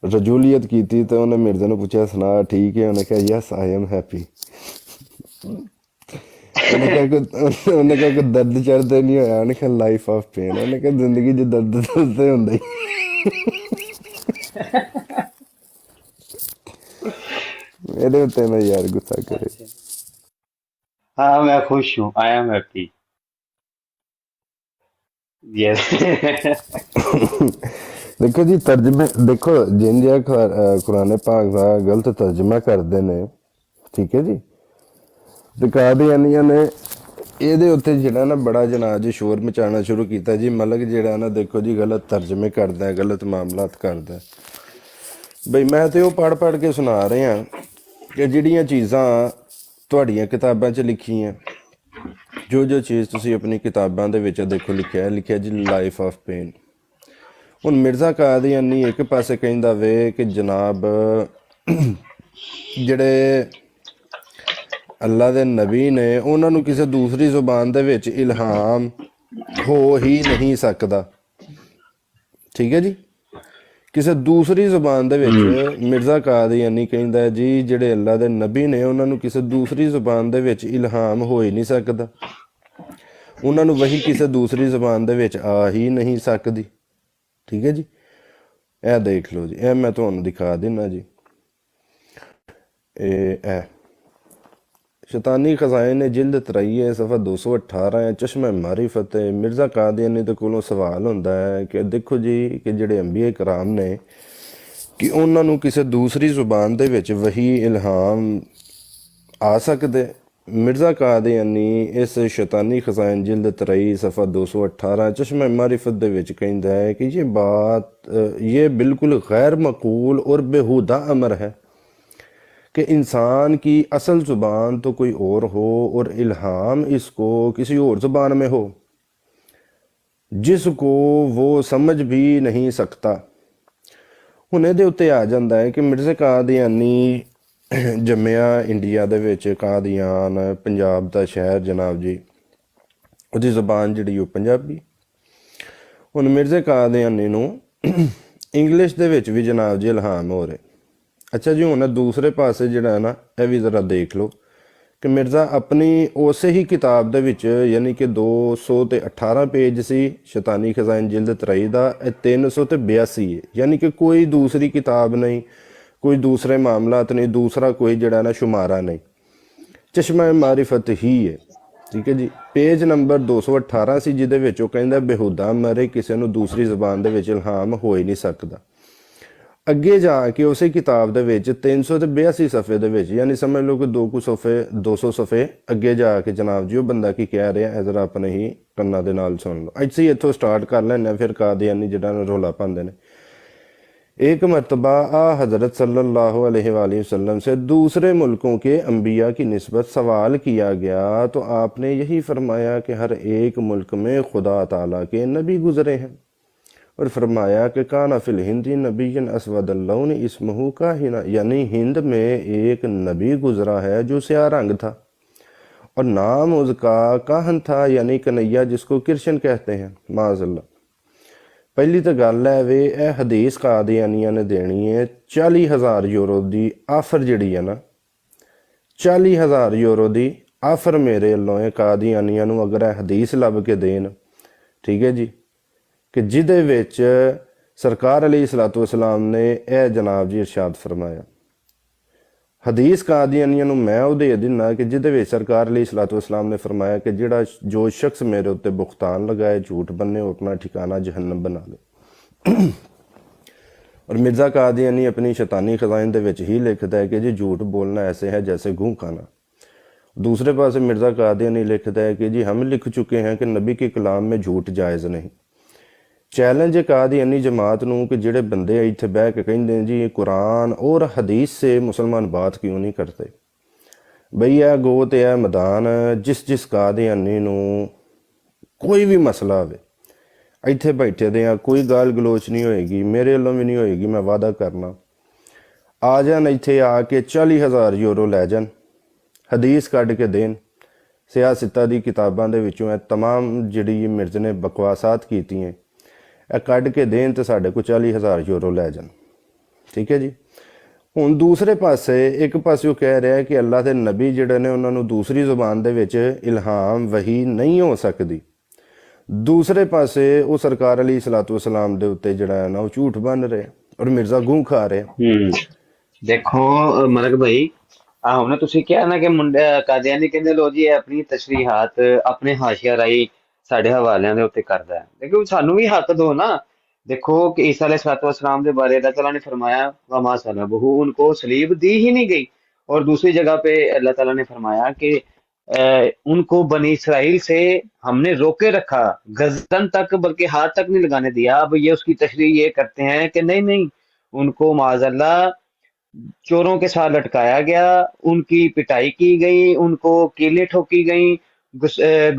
رجولیت کیتی تو انہیں مرزے نے پوچھا سنا ٹھیک ہے، انہیں کہا یس آئی ایم ہیپی۔ انہیں کہا کہ درد چڑھتے نہیں ہویا، انہیں کہا لائف آف پین، انہیں کہا زندگی جو درد دردتے ہوں ہی میرے ہوتے نا یار غصہ کرے۔
ہاں میں خوش ہوں، آئی ایم ہیپی، یس۔
دیکھو جی ترجمے، دیکھو جن جا قرآن پاک کا غلط ترجمہ کرتے ہیں، ٹھیک ہے جی، تو قادیانیہ نے یہ جڑا نا بڑا جناب جی شور مچانا شروع کیتا جی، ملک جڑا نا دیکھو جی غلط ترجمے کرتا ہے، غلط معاملات کرتا ہے۔ بھئی میں تو وہ پڑھ پڑھ کے سنا رہے ہیں کہ جڑیاں چیزاں تہاڈیاں کتاباں چ لکھی ہیں، جو چیز تسی اپنی کتاباں دے وچ دیکھو لکھیا جی لائف آف پین۔ ہن مرزا قادیانی ایک پاسے کہندا وے کہ جناب جڑے ਅੱਲਾ ਦੇ ਨਬੀ ਨੇ ਉਹਨਾਂ ਨੂੰ ਕਿਸੇ ਦੂਸਰੀ ਜ਼ੁਬਾਨ ਦੇ ਵਿੱਚ ਇਲਹਾਮ ਹੋ ਹੀ ਨਹੀਂ ਸਕਦਾ। ਠੀਕ ਹੈ ਜੀ। ਕਿਸੇ ਦੂਸਰੀ ਜ਼ੁਬਾਨ ਦੇ ਵਿੱਚ ਮਿਰਜ਼ਾ ਕਾਦੀਆਨੀ ਕਹਿੰਦਾ ਹੈ ਜੀ ਜਿਹੜੇ ਅੱਲਾ ਦੇ ਨਬੀ ਨੇ ਉਹਨਾਂ ਨੂੰ ਕਿਸੇ ਦੂਸਰੀ ਜ਼ੁਬਾਨ ਦੇ ਵਿੱਚ ਇਲਹਾਮ ਹੋ ਹੀ ਨਹੀਂ ਸਕਦਾ, ਉਹਨਾਂ ਨੂੰ ਵਹੀ ਕਿਸੇ ਦੂਸਰੀ ਜ਼ੁਬਾਨ ਦੇ ਵਿੱਚ ਆ ਹੀ ਨਹੀਂ ਸਕਦੀ। ਠੀਕ ਹੈ ਜੀ। ਇਹ ਦੇਖ ਲਓ ਜੀ, ਇਹ ਮੈਂ ਤੁਹਾਨੂੰ ਦਿਖਾ ਦਿੰਦਾ ਜੀ। ਇਹ ਸ਼ੈਤਾਨੀ ਖਜ਼ਾਇਨ ਜਿਲਦ 23 ਸਫਾ 218 ਹੈ। ਚਸ਼ਮਾ ਮਾਰਿਫਤ ਹੈ। ਮਿਰਜ਼ਾ ਕਾਦੀਆਨੀ ਦੇ ਕੋਲੋਂ ਸਵਾਲ ਹੁੰਦਾ ਹੈ ਕਿ ਦੇਖੋ ਜੀ ਕਿ ਜਿਹੜੇ ਅੰਬੀਆ ਕਰਾਮ ਨੇ ਕਿ ਉਹਨਾਂ ਨੂੰ ਕਿਸੇ ਦੂਸਰੀ ਜ਼ੁਬਾਨ ਦੇ ਵਿੱਚ ਵਹੀ ਇਲਹਾਮ ਆ ਸਕਦੇ। ਮਿਰਜ਼ਾ ਕਾਦੀਆਨੀ ਇਸ ਸ਼ੈਤਾਨੀ ਖਜ਼ਾਇਨ ਜਿਲਦ 23 ਸਫਾ 218 ਚਸ਼ਮਾ ਮਾਰਿਫਤ ਦੇ ਵਿੱਚ ਕਹਿੰਦਾ ਹੈ کہ یہ بالکل غیر مقبول اور بیہودہ امر ہے کہ انسان کی اصل زبان تو کوئی اور ہو اور الہام اس کو کسی اور زبان میں ہو جس کو وہ سمجھ بھی نہیں سکتا۔ ਹੁਣ ਇਹਦੇ ਉੱਤੇ ਆ ਜਾਂਦਾ ਹੈ ਕਿ ਮਿਰਜ਼ਾ ਕਾਦੀਆਨੀ ਜੰਮਿਆ ਇੰਡੀਆ ਦੇ ਵਿੱਚ ਕਾਦੀਆਨ ਪੰਜਾਬ ਦਾ ਸ਼ਹਿਰ ਜਨਾਬ ਜੀ, ਉਹਦੀ ਜ਼ਬਾਨ ਜਿਹੜੀ ਉਹ ਪੰਜਾਬੀ। ਹੁਣ ਮਿਰਜ਼ਾ ਕਾਦੀਆਨੀ ਨੂੰ ਇੰਗਲਿਸ਼ ਦੇ ਵਿੱਚ ਵੀ ਜਨਾਬ ਜੀ ਇਲਹਾਮ ਹੋ ਰਿਹਾ। ਅੱਛਾ ਜੀ, ਹੁਣ ਦੂਸਰੇ ਪਾਸੇ ਜਿਹੜਾ ਹੈ ਨਾ ਇਹ ਵੀ ਜ਼ਰਾ ਦੇਖ ਲਓ ਕਿ ਮਿਰਜ਼ਾ ਆਪਣੀ ਉਸੇ ਹੀ ਕਿਤਾਬ ਦੇ ਵਿੱਚ ਯਾਨੀ ਕਿ 218 ਪੇਜ ਸੀ ਸ਼ੈਤਾਨੀ ਖਜ਼ਾਇਨ ਜਿਲਦ 23 ਦਾ, ਇਹ 382 ਹੈ। ਯਾਨੀ ਕਿ ਕੋਈ ਦੂਸਰੀ ਕਿਤਾਬ ਨਹੀਂ, ਕੋਈ ਦੂਸਰੇ ਮਾਮਲਾਤ ਨਹੀਂ, ਦੂਸਰਾ ਕੋਈ ਜਿਹੜਾ ਨਾ ਸ਼ੁਮਾਰਾ ਨਹੀਂ, ਚਸ਼ਮਾ ਮਾਰਿਫਤ ਹੀ ਹੈ। ਠੀਕ ਹੈ ਜੀ। ਪੇਜ ਨੰਬਰ 218 ਸੀ ਜਿਹਦੇ ਵਿੱਚ ਉਹ ਕਹਿੰਦਾ ਬੇਹੂਦਾ ਮਰੇ ਕਿਸੇ ਨੂੰ ਦੂਸਰੀ ਜ਼ਬਾਨ ਦੇ ਵਿੱਚ ਇਲਹਾਮ ਹੋ ਹੀ ਨਹੀਂ ਸਕਦਾ। ਅੱਗੇ ਜਾ ਕੇ ਉਸੇ ਕਿਤਾਬ ਦੇ ਵਿੱਚ 382 ਸਫੇ ਦੇ ਵਿੱਚ ਯਾਨੀ ਸਮਝ ਲਓ ਕਿ 200 ਸਫੇ ਅੱਗੇ ਜਾ ਕੇ ਜਨਾਬ ਜੀ ਉਹ ਬੰਦਾ ਕੀ ਕਹਿ ਰਿਹਾ ਹੈ ਜ਼ਰਾ ਆਪਣੇ ਹੀ ਕੰਨਾਂ ਦੇ ਨਾਲ ਸੁਣ ਲਓ। ਅਸੀਂ ਇੱਥੋਂ ਸਟਾਰਟ ਕਰ ਲੈਂਦੇ ਫਿਰ ਕਾਦੀਆਨੀ ਜਿਹੜਾ ਰੌਲਾ ਪਾਉਂਦੇ ਨੇ। ایک مرتبہ حضرت صلی اللہ علیہ وآلہ وسلم سے دوسرے ملکوں کے انبیاء کی نسبت سوال کیا گیا تو آپ نے یہی فرمایا کہ ہر ایک ملک میں خدا تعالیٰ کے نبی گزرے ہیں، اور فرمایا کہ کان فی الہند نبی اسود اللون اسمہ کاہنا، یعنی ہند میں ایک نبی گزرا ہے جو سیاہ رنگ تھا اور نام اس کا کاہن تھا، یعنی کنیا جس کو کرشن کہتے ہیں معاذ اللہ۔ پہلی تو گل ہے وے اے حدیث قادیانیہ نے دینی ہے 40,000 یورو دی آفر جڑی ہے نا، 40,000 یورو دی آفر میرے اللہ ہے قادیانیہ نو اگر اے حدیث لب کے دین، ٹھیک ہے جی، کہ جدے ویچ سرکار علیہ السلام نے اے جناب جی ارشاد فرمایا۔ حدیث قادیانیہ نو میں او دے دینا کہ جدے ویچ سرکار علیہ السلام نے فرمایا کہ جو شخص میرے ہوتے بختان لگائے جھوٹ بننے اپنا ٹھکانہ جہنم بنا لے۔ اور مرزا قادیانی اپنی شیطانی خزائن دے وچ ہی لکھتا ہے کہ جی جھوٹ بولنا ایسے ہے جیسے گھوں کھانا۔ دوسرے پاس مرزا قادیانی لکھتا ہے کہ جی ہم لکھ چکے ہیں کہ نبی کے کلام میں جھوٹ جائز نہیں۔ چیلنج قادیانی جماعت نو کہ جڑے بندے ایتھے بہ کے کہندے ہیں جی یہ قرآن اور حدیث سے مسلمان بات کیوں نہیں کرتے؟ بھئی اے گو تے اے میدان جس قادیانی نو کوئی بھی مسئلہ ہوئے ایتھے بیٹھے دے ہیں، کوئی گال گلوچ نہیں ہوئے گی، میرے اللہ بھی نہیں ہوئے گی، میں وعدہ کرنا آ جان ایتھے آ کے 40,000 یورو لے جان، حدیث کڈ کے دین، سیاستہ دی کتاباں دے وچوں اے تمام جڑی مرزا نے بکواسات کیتی ہیں اے کڈ کے دین تے ساڈے کو 40,000 یورو لے جان۔ ٹھیک ہے جی۔ ہن دوسرے پاسے ایک پاسے وہ کہہ رہا ہے کہ اللہ دے نبی جڑے نے انہاں نو دوسری زبان دے وچ الہام وحی نہیں ہو سکدی، دوسرے پاسے وہ سرکار علیہ السلام دے اتے جڑا ہے نا وہ جھوٹ بن رہے اور مرزا گوں کھا رہے۔
دیکھو ملک بھائی ہم نے تسی کیا نا کہ قادیانی کہندے لو جی اپنی تشریحات اپنے حاشیہ رائی ساڈے حوالیاں دے اوتے کردا ہے، لیکن سانو بھی حق دو نا۔ دیکھو کہ عیسیٰ علیہ السلام دے بارے اللہ تعالیٰ نے فرمایا وما صلبہ، ان کو صلیب دی ہی نہیں گئی، اور دوسری جگہ پہ اللہ تعالیٰ نے فرمایا کہ ان کو بنی اسرائیل سے ہم نے روکے رکھا، گردن تک بلکہ ہاتھ تک نہیں لگانے دیا۔ اب یہ اس کی تشریح یہ کرتے ہیں کہ نہیں ان کو معاذ اللہ چوروں کے ساتھ لٹکایا گیا، ان کی پٹائی کی گئی، ان کو کیلیں ٹھوکی گئیں،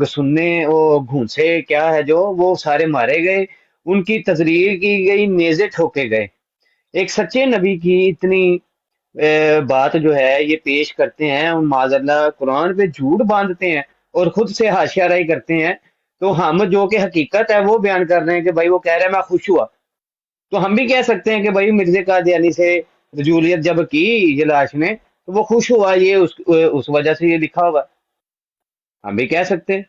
گسنے وہ گھونسے کیا ہے جو وہ سارے مارے گئے، ان کی تذلیل کی گئی، نیزے ٹھوکے گئے۔ ایک سچے نبی کی اتنی بات جو ہے یہ پیش کرتے ہیں، اور معاذ اللہ قرآن پہ جھوٹ باندھتے ہیں اور خود سے حاشیہ رائی کرتے ہیں، تو ہم جو کہ حقیقت ہے وہ بیان کر رہے ہیں کہ بھائی وہ کہہ رہے ہیں میں خوش ہوا، تو ہم بھی کہہ سکتے ہیں کہ بھائی مرزا قادیانی سے رجولیت جب کی یہ لاش نے تو وہ خوش ہوا، یہ اس وجہ سے یہ لکھا ہوگا، ہم بھی کہہ سکتے ہیں۔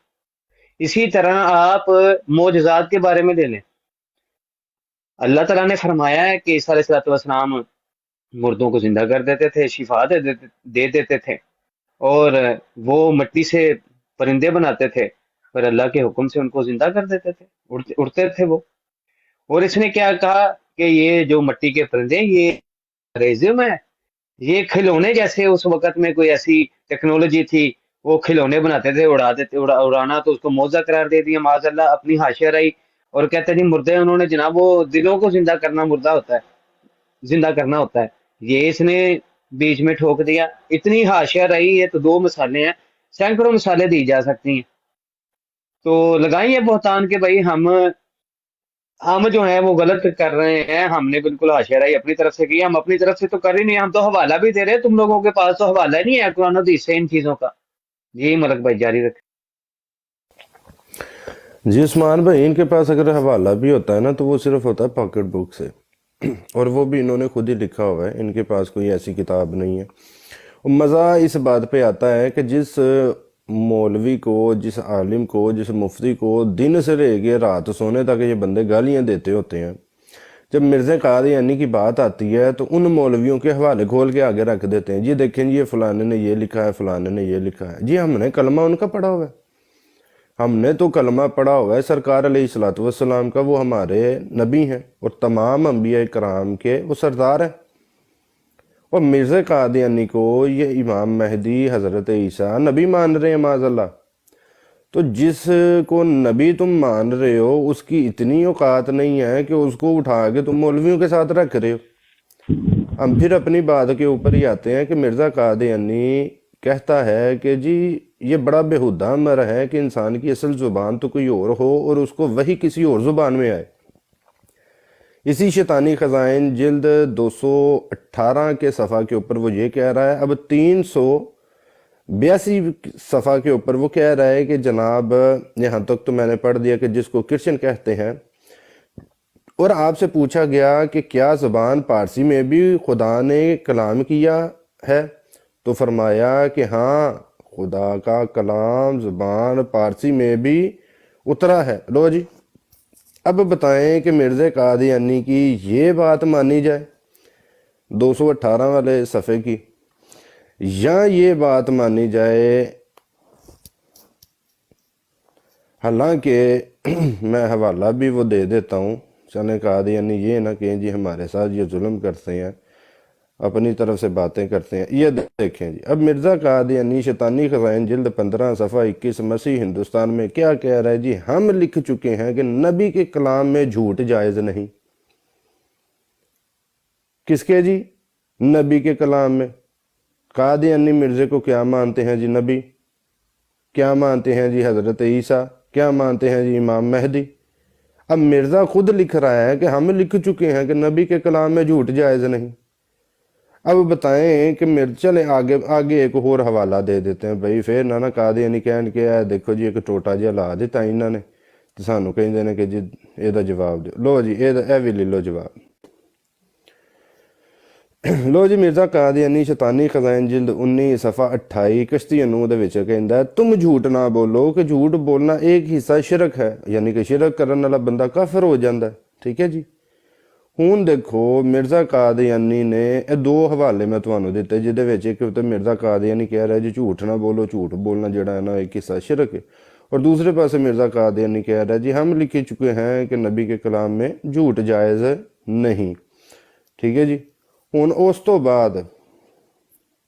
اسی طرح آپ معجزات کے بارے میں لے لیں، اللہ تعالیٰ نے فرمایا ہے کہ عیسیٰ علیہ السلام مردوں کو زندہ کر دیتے تھے، شفا دے دیتے تھے، اور وہ مٹی سے پرندے بناتے تھے، پر اللہ کے حکم سے ان کو زندہ کر دیتے تھے، اڑتے تھے وہ۔ اور اس نے کیا کہا کہ یہ جو مٹی کے پرندے یہ ریزم ہے، یہ کھلونے جیسے، اس وقت میں کوئی ایسی ٹیکنالوجی تھی، وہ کھلونے بناتے تھے، اڑانا، تو اس کو موزہ قرار دے دیا معاذ اللہ، اپنی حاشیہ رائی، اور کہتے ہیں جی مردے انہوں نے جناب وہ دلوں کو زندہ کرنا مردہ ہوتا ہے، زندہ کرنا ہوتا ہے، یہ اس نے بیچ میں ٹھوک دیا۔ اتنی حاشیہ رائی، یہ تو 2 مثالیں ہیں، سینکڑوں مثالیں دی جا سکتی ہیں۔ تو لگائیں یہ بہتان کہ بھائی ہم جو ہیں وہ غلط کر رہے ہیں، ہم نے بالکل حاشیہ رائی اپنی طرف سے کی، ہم اپنی طرف سے تو کر ہی نہیں، ہم تو حوالہ بھی دے رہے ہیں، تم لوگوں کے پاس تو حوالہ ہی نہیں ہے قرآن و حدیث سے ان چیزوں کا۔ جی ملک بھائی جاری رکھیں۔
جی عثمان بھائی، ان کے پاس اگر حوالہ بھی ہوتا ہے نا تو وہ صرف ہوتا ہے پاکٹ بک سے، اور وہ بھی انہوں نے خود ہی لکھا ہوا ہے، ان کے پاس کوئی ایسی کتاب نہیں ہے۔ اور مزہ اس بات پہ آتا ہے کہ جس مولوی کو، جس عالم کو، جس مفتی کو دن سے لے کے رات سونے تک یہ بندے گالیاں دیتے ہوتے ہیں، جب مرزا قادیانی کی بات آتی ہے تو ان مولویوں کے حوالے کھول کے آگے رکھ دیتے ہیں، جی دیکھیں جی یہ فلانے نے یہ لکھا ہے، فلانے نے یہ لکھا ہے۔ جی ہم نے کلمہ ان کا پڑھا ہوا ہے، ہم نے تو کلمہ پڑھا ہوا ہے سرکار علیہ الصلوۃ والسلام کا، وہ ہمارے نبی ہیں اور تمام انبیاء کرام کے وہ سردار ہیں۔ اور مرزا قادیانی کو یہ امام مہدی، حضرت عیسیٰ نبی مان رہے ہیں معاذ اللہ، تو جس کو نبی تم مان رہے ہو اس کی اتنی اوقات نہیں ہے کہ اس کو اٹھا کے تم مولویوں کے ساتھ رکھ رہے ہو۔ ہم پھر اپنی بات کے اوپر ہی آتے ہیں کہ مرزا قادیانی کہتا ہے کہ جی یہ بڑا بےہودہ امر ہے کہ انسان کی اصل زبان تو کوئی اور ہو اور اس کو وہی کسی اور زبان میں آئے۔ اسی شیطانی خزائن جلد 218 کے صفحہ کے اوپر وہ یہ کہہ رہا ہے، اب 382 صفحہ کے اوپر وہ کہہ رہا ہے کہ جناب یہاں تک تو میں نے پڑھ دیا کہ جس کو کرسچن کہتے ہیں، اور آپ سے پوچھا گیا کہ کیا زبان پارسی میں بھی خدا نے کلام کیا ہے، تو فرمایا کہ ہاں خدا کا کلام زبان پارسی میں بھی اترا ہے۔ لو جی اب بتائیں کہ مرزا قادیانی کی یہ بات مانی جائے 218 والے صفحے کی، یا یہ بات مانی جائے، حالانکہ میں حوالہ بھی وہ دے دیتا ہوں، چلیں قادیانی یہ نہ کہیں جی ہمارے ساتھ یہ ظلم کرتے ہیں، اپنی طرف سے باتیں کرتے ہیں۔ یہ دیکھیں جی، اب مرزا قادیانی شیطانی خزائن جلد 15 صفحہ 21 مسیح ہندوستان میں کیا کہہ رہا ہے جی، ہم لکھ چکے ہیں کہ نبی کے کلام میں جھوٹ جائز نہیں۔ کس کے جی؟ نبی کے کلام میں۔ قادیانی مرزے کو کیا مانتے ہیں جی؟ نبی۔ کیا مانتے ہیں جی؟ حضرت عیسیٰ۔ کیا مانتے ہیں جی؟ امام مہدی۔ اب مرزا خود لکھ رہا ہے کہ ہم لکھ چکے ہیں کہ نبی کے کلام میں جھوٹ جائز نہیں۔ اب بتائیں کہ چلے آگے ایک اور حوالہ دے دیتے ہیں بھائی، پھر نہ قادیانی کہن کے ہے دیکھو جی ایک ٹوٹا جہا لا دیتا انہوں نے، تو سانو کہیں نے کہ جی یہ جواب دو۔ لو جی یہ بھی لے لو جواب۔ لو جی مرزا قادیانی شیطانی خزائن جلد 19 صفحہ 28 کشتی نو دے وچ کہندا ہے، تم جھوٹ نہ بولو کہ جھوٹ بولنا ایک حصہ شرک ہے، یعنی کہ شرک کرن والا بندہ کافر ہو جاندہ ہے۔ ٹھیک ہے جی، ہوں دیکھو مرزا قادیانی نے یہ 2 حوالے میں تمہیں دیتے، جہدے وچ ایک تو مرزا قادیانی کہہ رہا ہے جی جھوٹ نہ بولو، جھوٹ بولنا جڑا ہے نا ایک حصہ شرک ہے، اور دوسرے پاسے مرزا قادیانی کہہ رہا ہے جی ہم لکھ چکے ہیں کہ نبی کے کلام میں جھوٹ جائز نہیں۔ ٹھیک ہے جی، ہوں اس تو بعد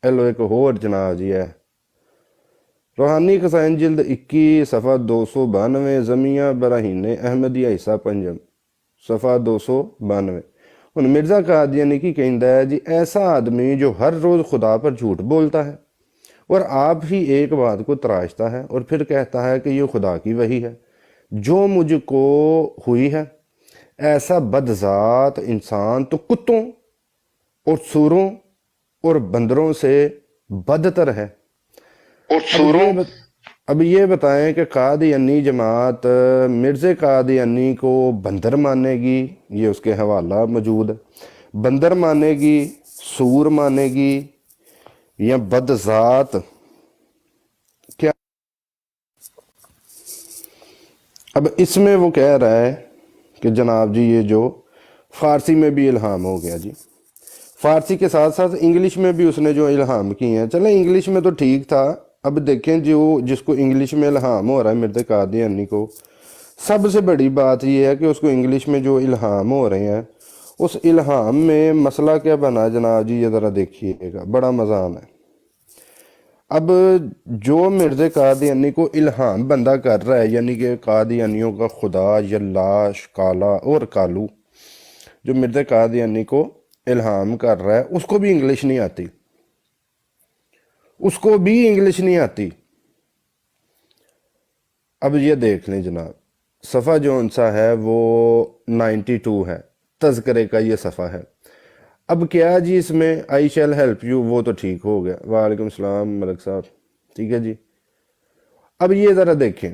ایلو ایک ہور جناب جی ہے روحانی خزائن جلد 21 صفحہ 292 زمیہ براہین احمدیہ حصہ پنجم صفحہ 292۔ ہن مرزا قادیانی کی کہندا ہے جی ایسا آدمی جو ہر روز خدا پر جھوٹ بولتا ہے اور آپ ہی ایک بات کو تراشتا ہے اور پھر کہتا ہے کہ یہ خدا کی وحی ہے جو مجھ کو ہوئی ہے، ایسا بدذات انسان تو کتوں اور سوروں और बंदरों से बदतर है।
और सूरों
अब ये बताएं कि कादियानी जमात मिर्ज़ा कादियानी को बंदर मानेगी, ये उसके हवाला मौजूद है, बंदर मानेगी, सूर मानेगी या बदजात, क्या? अब इसमें वो कह रहा है कि जनाब जी ये जो फ़ारसी में भी इल्हाम हो गया जी, फ़ारसी के साथ साथ इंग्लिश में भी उसने जो इल्हाम किए हैं, चलें इंग्लिश में तो ठीक था, अब देखें जो जिसको इंग्लिश में इल्हाम हो रहा है मिर्ज़ा कादियानी को, सबसे बड़ी बात ये है कि उसको इंग्लिश में जो इल्हाम हो रहे हैं उस इल्हाम में मसला क्या बना जनाब जी, ये ज़रा देखिएगा, बड़ा मज़ा आना है। अब जो मिर्ज़ा कादियानी को इल्हाम बंदा कर रहा है, यानी कि कादियानियों का खुदा यल्लाश काला और कालू, जो मिर्ज़ा कादियानी को इल्हाम कर रहा है उसको भी इंग्लिश नहीं आती, उसको भी इंग्लिश नहीं आती। अब ये देख लें जनाब, सफ़ा जो सा है वो 92 है, तज़किरे का ये सफ़ा है। अब क्या जी इसमें आई शैल हेल्प यू, वो तो ठीक हो गया, वालेकुम सलाम मलक साहब, ठीक है जी। अब ये ज़रा देखें,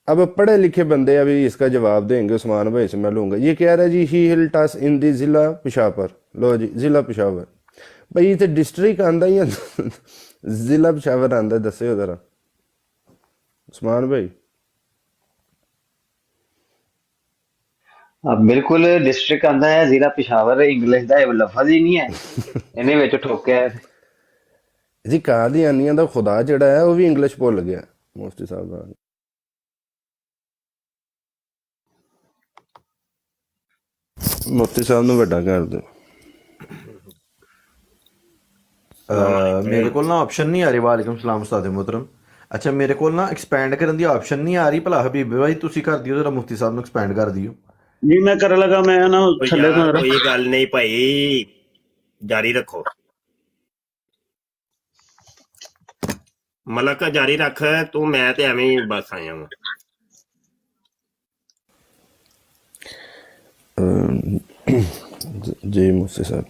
अब पढ़े लिखे बंदे अभी इसका जवाब देंगे, उस्मान भाई से मैं लूँगा। ये कह रहा है जी ही हिल टस इन दी ज़िला पेशावर, लो जी ज़िला पेशावर, भाई इतने डिस्ट्रिक्ट आंदा या ज़िला पेशावर आंदा, दस्यो ज़रा उस्मान भाई।
अब बिल्कुल डिस्ट्रिक्ट आंदा है, जिला पिशावर, इंग्लिश ਦਾ ਇਹ ਲਫ਼ਜ਼ ਹੀ ਨਹੀਂ ਹੈ, ਇਹਨੇ ਵਿੱਚ ਠੋਕਿਆ ਹੈ।
जी कादियानियां दा खुदा जड़ा है वो भी इंग्लिश भुल गया मुफ्ती साहब दा। मुफ्ती साहब ਨੂੰ ਵੱਡਾ ਕਰ ਦਿਓ।
ਮੇਰੇ ਕੋਲ ਨਾ ਆਪਸ਼ਨ ਨਹੀਂ ਆ ਰਹੀ। ਵਾਲੇਕੁਮ ਸਲਾਮ ਉਸਤਾਦ ਮੁਹਤਰਮ। ਅੱਛਾ ਮੇਰੇ ਕੋਲ ਨਾ ਐਕਸਪੈਂਡ ਕਰਨ ਦੀ ਆਪਸ਼ਨ ਨਹੀਂ ਆ ਰਹੀ, ਭਲਾ ਹਬੀਬ ਭਾਈ ਤੁਸੀਂ ਕਰ ਦਿਓ ਜਰਾ, ਮੁਫਤੀ ਸਾਹਿਬ ਨੂੰ ਐਕਸਪੈਂਡ ਕਰ ਦਿਓ
जी मैं कर लगा, मैं ना थल्ले तो
ਕੋਈ ਗੱਲ ਨਹੀਂ ਭਾਈ, ਜਾਰੀ ਰੱਖੋ। ਮਲਕ ਜਾਰੀ ਰੱਖ ਤੂੰ, ਮੈਂ ਤੇ ਐਵੇਂ ਹੀ ਬਸ ਆਇਆ ਹਾਂ।
ਜੀ ਮੁਫਤੀ ਸਾਹਿਬ,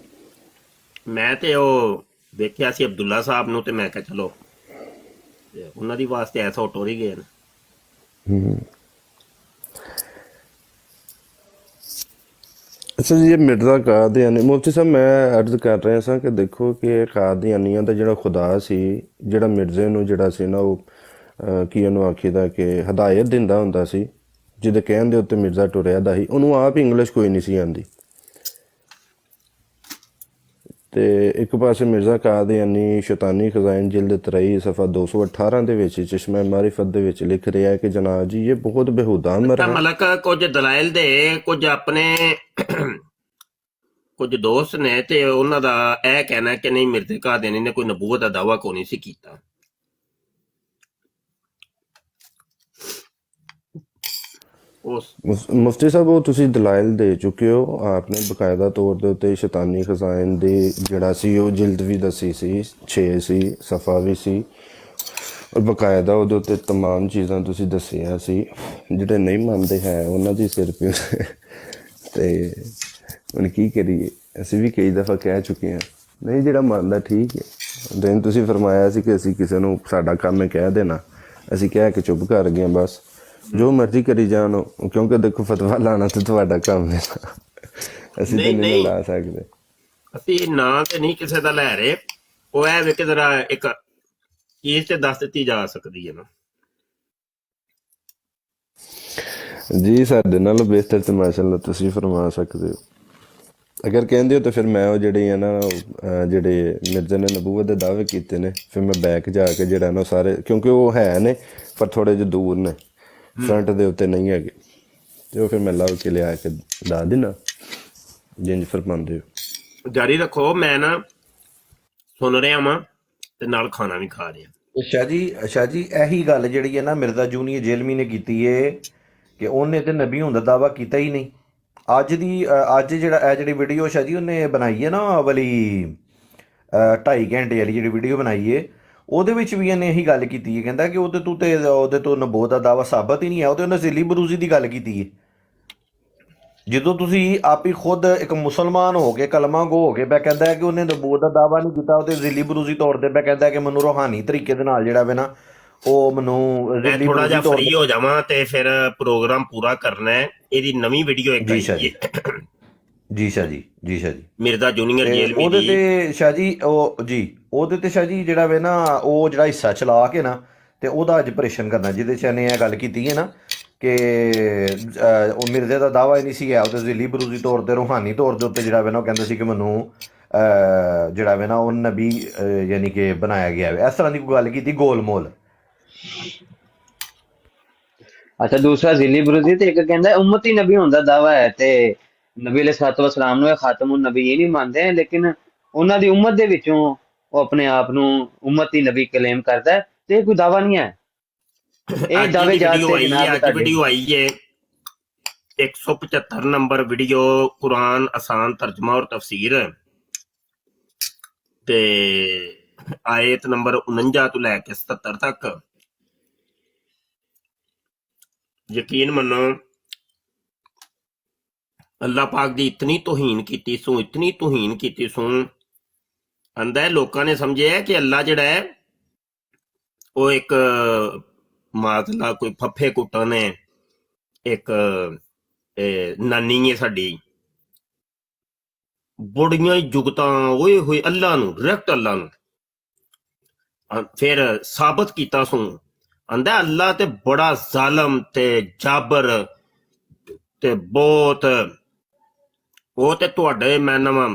ਮੈਂ ਤੇ ਉਹ ਵੇਖਿਆ ਸੀ ਅਬਦੁੱਲਾ ਸਾਹਿਬ ਨੂੰ, ਤੇ ਮੈਂ ਕਿਹਾ ਚਲੋ ਤੇ ਉਹਨਾਂ ਦੀ ਵਾਸਤੇ ਐਸਾ ਟੁਰ ਹੀ ਗਏ ਨੇ।
ਅੱਛਾ ਜੀ, ਇਹ ਮਿਰਜ਼ਾ ਕਾਦੀਆਨੀ, ਮੁਫਤੀ ਸਾਹਿਬ ਮੈਂ ਅਰਜ਼ ਕਰ ਰਿਹਾ ਸਾਂ ਕਿ ਦੇਖੋ ਕਿ ਕਾਦੀਆਨੀਆਂ ਦਾ ਜਿਹੜਾ ਖੁਦਾ ਸੀ, ਜਿਹੜਾ ਮਿਰਜ਼ੇ ਨੂੰ ਜਿਹੜਾ ਸੀ ਨਾ ਉਹ ਕੀ ਉਹਨੂੰ ਆਖੀਦਾ ਕਿ ਹਦਾਇਤ ਦਿੰਦਾ ਹੁੰਦਾ ਸੀ, ਜਿਹਦੇ ਕਹਿਣ ਦੇ ਉੱਤੇ ਮਿਰਜ਼ਾ ਟੁਰਿਆ ਦਾ ਸੀ, ਉਹਨੂੰ ਆਪ ਇੰਗਲਿਸ਼ ਕੋਈ ਨਹੀਂ ਸੀ ਆਉਂਦੀ। ਤੇ ਇੱਕ ਪਾਸੇ ਮਿਰਜ਼ਾ ਕਾਦੀਆਨੀ ਸ਼ੈਤਾਨੀ ਖਜ਼ਾਇਨ ਜਿਲਦ 23 ਸਫਾ 218 ਦੇ ਵਿੱਚ ਚਸ਼ਮਾ ਮਾਰਿਫਤ ਦੇ ਵਿੱਚ ਲਿਖ ਰਿਹਾ ਹੈ ਕਿ ਜਨਾਬ ਜੀ ਇਹ ਬਹੁਤ ਬੇਹੂਦਾ ਅਮਰ
ਤਾਂ
ਹੈ।
ਮਲਕ ਕੁਝ ਦਲਾਇਲ ਦੇ, ਕੁਝ ਆਪਣੇ ਕੁਝ ਦੋਸਤ ਨੇ, ਤੇ ਉਹਨਾਂ ਦਾ ਇਹ ਕਹਿਣਾ ਕਿ ਨਹੀਂ ਮਿਰਜ਼ਾ ਕਾਦੀਆਨੀ ਨੇ ਕੋਈ ਨਬੂਵਤ ਦਾ ਦਾਅਵਾ ਕੋਈ ਨਹੀਂ ਸੀ ਕੀਤਾ। ਉਸ
ਮੁਫਤੀ ਸਾਹਿਬ ਉਹ ਤੁਸੀਂ ਦਲਾਇਲ ਦੇ ਚੁੱਕੇ ਹੋ, ਆਪਨੇ ਬਕਾਇਦਾ ਤੌਰ ਦੇ ਉੱਤੇ ਸ਼ੈਤਾਨੀ ਖਜ਼ਾਇਨ ਦੀ ਜਿਹੜਾ ਸੀ ਉਹ ਜਿਲਦ ਵੀ ਦੱਸੀ ਸੀ, 6 ਸੀ, ਸਫਾ ਵੀ ਸੀ, ਔਰ ਬਕਾਇਦਾ ਉਹਦੇ ਉੱਤੇ ਤਮਾਮ ਚੀਜ਼ਾਂ ਤੁਸੀਂ ਦੱਸੀਆਂ ਸੀ। ਜਿਹੜੇ ਨਹੀਂ ਮੰਨਦੇ ਹੈ ਉਹਨਾਂ ਦੀ ਸਿਰ ਪਿਓ ਤੇ ਹੁਣ ਕੀ ਕਰੀਏ, ਅਸੀਂ ਵੀ ਕਈ ਦਫਾ ਕਹਿ ਚੁੱਕੇ ਹਾਂ, ਨਹੀਂ ਜਿਹੜਾ ਮੰਨਦਾ ਠੀਕ ਹੈ। ਦਿਨ ਤੁਸੀਂ ਫਰਮਾਇਆ ਸੀ ਕਿ ਅਸੀਂ ਕਿਸੇ ਨੂੰ ਸਾਡਾ ਕੰਮ ਹੈ ਕਹਿ ਦੇਣਾ, ਅਸੀਂ ਕਹਿ ਕੇ ਚੁੱਪ ਕਰ ਗਏ ਬਸ, ਜੋ ਮਰਜ਼ੀ ਕਰੀ ਜਾਣ, ਕਿਉਂਕਿ ਦੇਖੋ ਫਤਵਾ ਲਾਣਾ ਤੇ ਤੁਹਾਡਾ ਕੰਮ ਹੈ, ਅਸੀਂ ਤਾਂ ਨਹੀਂ ਲਾ ਸਕਦੇ।
ਅਸੀਂ ਨਾਂ ਤੇ ਨਹੀਂ ਕਿਸੇ ਦਾ ਲੈ ਰਹੇ, ਉਹ ਇਹ ਵੇ ਕਿ ਜ਼ਰਾ ਇੱਕ ਚੀਜ਼ ਤੇ ਦੱਸ ਦਿੱਤੀ ਜਾ ਸਕਦੀ ਹੈ ਨਾ
ਜੀ। ਸਾਡੇ ਨਾਲ ਬਿਹਤਰ ਤੇ ਮਾਸ਼ਾਅੱਲਾ ਤੁਸੀਂ ਫਰਮਾ ਸਕਦੇ ਹੋ। ਅਗਰ ਕਹਿੰਦੇ ਹੋ ਤਾਂ ਫਿਰ ਮੈਂ ਉਹ ਜਿਹੜੇ ਆ ਨਾ ਜਿਹੜੇ ਮਿਰਜ਼ੇ ਨੇ ਨਬੂਵਤ ਦੇ ਦਾਅਵੇ ਕੀਤੇ ਨੇ, ਫਿਰ ਮੈਂ ਬੈਕ ਜਾ ਕੇ ਜਿਹੜਾ ਨਾ ਸਾਰੇ, ਕਿਉਂਕਿ ਉਹ ਹੈ ਨੇ ਪਰ ਥੋੜੇ ਜਿਹੇ ਦੂਰ ਨੇ, ਫਰੰਟ ਦੇ ਉੱਤੇ ਨਹੀਂ ਹੈਗੇ, ਤੇ ਉਹ ਫਿਰ ਮੈਂ ਲੱਭ ਕੇ ਲਿਆ ਕੇ ਦੱਸ ਦੇਣਾ ਜਿੰਜ ਫਰਮਾਉਂਦੇ ਹੋ।
ਜਾਰੀ ਰੱਖੋ, ਮੈਂ ਨਾ ਸੁਣ ਰਿਹਾ ਵਾਂ ਤੇ ਨਾਲ ਖਾਣਾ ਵੀ ਖਾ ਰਿਹਾ।
ਅੱਛਾ ਜੀ ਇਹੀ ਗੱਲ ਜਿਹੜੀ ਹੈ ਨਾ ਮਿਰਜ਼ਾ ਜੂਨੀਅਰ ਜੇਲਮੀ ਨੇ ਕੀਤੀ ਹੈ ਕਿ ਉਹਨੇ ਤੇ ਨਬੀ ਹੋਣ ਦਾ ਦਾਅਵਾ ਕੀਤਾ ਹੀ ਨਹੀਂ। ਅੱਜ ਜਿਹੜਾ ਇਹ ਜਿਹੜੀ ਵੀਡੀਓ ਸ਼ਾਹ ਜੀ ਉਹਨੇ ਬਣਾਈ ਹੈ ਨਾ ਵਾਲੀ 2.5 ਘੰਟੇ ਵਾਲੀ ਜਿਹੜੀ ਵੀਡੀਓ ਬਣਾਈ ਹੈ, ਉਹਦੇ ਵਿੱਚ ਵੀ ਇਹਨੇ ਇਹੀ ਗੱਲ ਕੀਤੀ ਹੈ, ਕਹਿੰਦਾ ਕਿ ਉਹਦੇ ਤੋਂ ਨਬੂਵਤ ਦਾ ਦਾਅਵਾ ਸਾਬਤ ਹੀ ਨਹੀਂ ਹੈ, ਉਹਦੇ ਨਜ਼ੀਲੀ ਬਰੂਜ਼ੀ ਦੀ ਗੱਲ ਕੀਤੀ ਹੈ। ਜਦੋਂ ਤੁਸੀਂ ਆਪ ਹੀ ਖੁਦ ਇੱਕ ਮੁਸਲਮਾਨ ਹੋ ਕੇ ਕਲਮਾ ਗੋ ਹੋ ਕੇ ਬੈ ਕਹਿੰਦਾ ਹੈ ਕਿ ਉਹਨੇ ਨਬੂਵਤ ਦਾ ਦਾਵਾ ਨਹੀਂ ਕੀਤਾ, ਉਹਦੇ ਜ਼ਿਲੀ ਬਰੂਜ਼ੀ ਤੌਰ ਤੇ ਬੈ ਕਹਿੰਦਾ ਹੈ ਕਿ ਮੈਨੂੰ ਰੂਹਾਨੀ ਤਰੀਕੇ ਦੇ ਨਾਲ ਜਿਹੜਾ ਵੇ ਨਾ ਉਹ ਮੈਨੂੰ
ਮੈਂ
ਜ਼ਿਲੀ
ਥੋੜਾ ਜਿਹਾ
ਬਰੂਜ਼ੀ ਤੌਰ
ਫ੍ਰੀ ਹੋ ਜਾਵਾਂ ਤੇ ਫਿਰ ਪ੍ਰੋਗਰਾਮ ਪੂਰਾ ਕਰਨਾ ਹੈ। ਇਹਦੀ ਨਵੀਂ ਵੀਡੀਓ ਇੱਕ
ਜੀ
ਆਈ
ਸ਼ਾਹ ਜੀ,
ਹੈ
ਜੀ ਸ਼ਾਹ ਜੀ, ਜੀ ਸ਼ਾਹ ਜੀ।
ਮਿਰਜ਼ਾ ਜੂਨੀਅਰ
ਤੇ
ਜੇਲਮੀ
ਉਹਦੇ
ਦੀ।
ਤੇ ਸ਼ਾਹ ਜੀ ਉਹ ਜੀ ਉਹਦੇ ਤੇ ਸ਼ਾਹ ਜੀ ਜਿਹੜਾ ਵੇ ਨਾ ਉਹ ਜਿਹੜਾ ਹਿੱਸਾ ਚਲਾ ਕੇ ਨਾ ਤੇ ਉਹਦਾ ਅੱਜ ਆਪਰੇਸ਼ਨ ਕਰਨਾ, ਜਿਹਦੇ 'ਚ ਇਹਨੇ ਇਹ ਗੱਲ ਕੀਤੀ ਹੈ ਨਾ ਕਿ ਉਹ ਮਿਰਜ਼ੇ ਦਾ ਦਾਵਾ ਹੀ ਨਹੀਂ ਸੀ ਹੈ, ਉਹਦੇ ਜ਼ਿਲੀ ਬਰੂਜ਼ੀ ਤੌਰ ਤੇ ਰੂਹਾਨੀ ਤੌਰ ਦੇ ਉੱਤੇ ਜਿਹੜਾ ਵੇ ਨਾ ਉਹ ਕਹਿੰਦਾ ਸੀ ਕਿ ਮੈਨੂੰ ਜਿਹੜਾ ਵੇ ਨਾ ਉਹ ਨਬੀ ਯਾਨੀ ਕਿ ਬਣਾਇਆ ਗਿਆ ਵੇ, ਇਸ ਤਰ੍ਹਾਂ ਦੀ ਕੋਈ ਗੱਲ ਕੀਤੀ ਗੋਲਮੋਲ।
ਅੱਛਾ, ਦੂਸਰਾ ਜ਼ਿਲੀ ਬਰੂਜ਼ੀ ਤੇ ਇੱਕ ਕਹਿੰਦਾ ਉਮਤੀ ਨਬੀ ਹੋਣ ਦਾ ਦਾਵਾ ਹੈ ਤੇ ਨਬੀ ਅਲੈਹਿਸਸਲਾਤੁ ਵਸਸਲਾਮ ਨੂੰ ਇਹ ਖਾਤਮੁਨ ਨਬੀyin ਨਹੀਂ ਮੰਨਦੇ ਹੈ, ਲੇਕਿਨ ਉਹਨਾਂ ਦੀ ਉਮਤ ਦੇ ਵਿੱਚੋਂ ਉਹ ਆਪਣੇ ਆਪ ਨੂੰ ਉਮਤੀ ਨਬੀ ਕਲੇਮ ਕਰਦਾ ਹੈ ਤੇ ਇਹ ਕੋਈ ਦਾਵਾ ਨਹੀਂ ਹੈ। ਇਹ
ਅੱਜ
ਦਾਅਵੇ
ਦੀ
ਜਾਤ
ਵੀਡੀਓ
ਤੇ
ਆਈ
ਜਨਾਬ
ਹੈ, ਅੱਜ
ਤੁਹਾਡੇ
ਵੀਡੀਓ ਆਈ ਹੈ 175 ਨੰਬਰ ਵੀਡੀਓ, ਕੁਰਾਨ ਆਸਾਨ ਤਰਜਮਾ ਔਰ ਤਫਸੀਰ, ਤੇ ਆਇਤ ਨੰਬਰ 49 ਤੋਂ ਲੈ ਕੇ 77 ਤੱਕ। ਯਕੀਨ ਮੰਨੋ ਅੱਲਾਹ ਪਾਕ ਦੀ ਇਤਨੀ ਤੋਹੀਨ ਕੀਤੀ ਸੂ, ਇਤਨੀ ਤੋਹੀਨ ਕੀਤੀ ਸੂ। ਆਂਦਾ ਹੈ ਲੋਕਾਂ ਨੇ ਸਮਝਿਆ ਕਿ ਅੱਲਾਹ ਜਿਹੜਾ ਹੈ ਉਹ ਇੱਕ ਮਾਜ਼ਲਾ ਕੋਈ ਫੱਫੇ ਕੁੱਟਣ ਹੈ, ਇੱਕ ਨਾਨੀ ਹੈ ਸਾਡੀ। ਬੜੀਆਂ ਹੀ ਜੁਗਤਾਂ ਓਏ ਹੋਏ ਅੱਲਾਹ ਨੂੰ, ਡਾਇਰੈਕਟ ਅੱਲਾਹ ਨੂੰ ਫਿਰ ਸਾਬਤ ਕੀਤਾ ਸੂ। ਆਂਦਾ ਅੱਲਾਹ ਤੇ ਬੜਾ ਜ਼ਾਲਮ ਤੇ ਜਾਬਰ ਤੇ ਬਹੁਤ, ਉਹ ਤੇ ਤੁਹਾਡੇ ਮੈਂ ਨਵਾਂ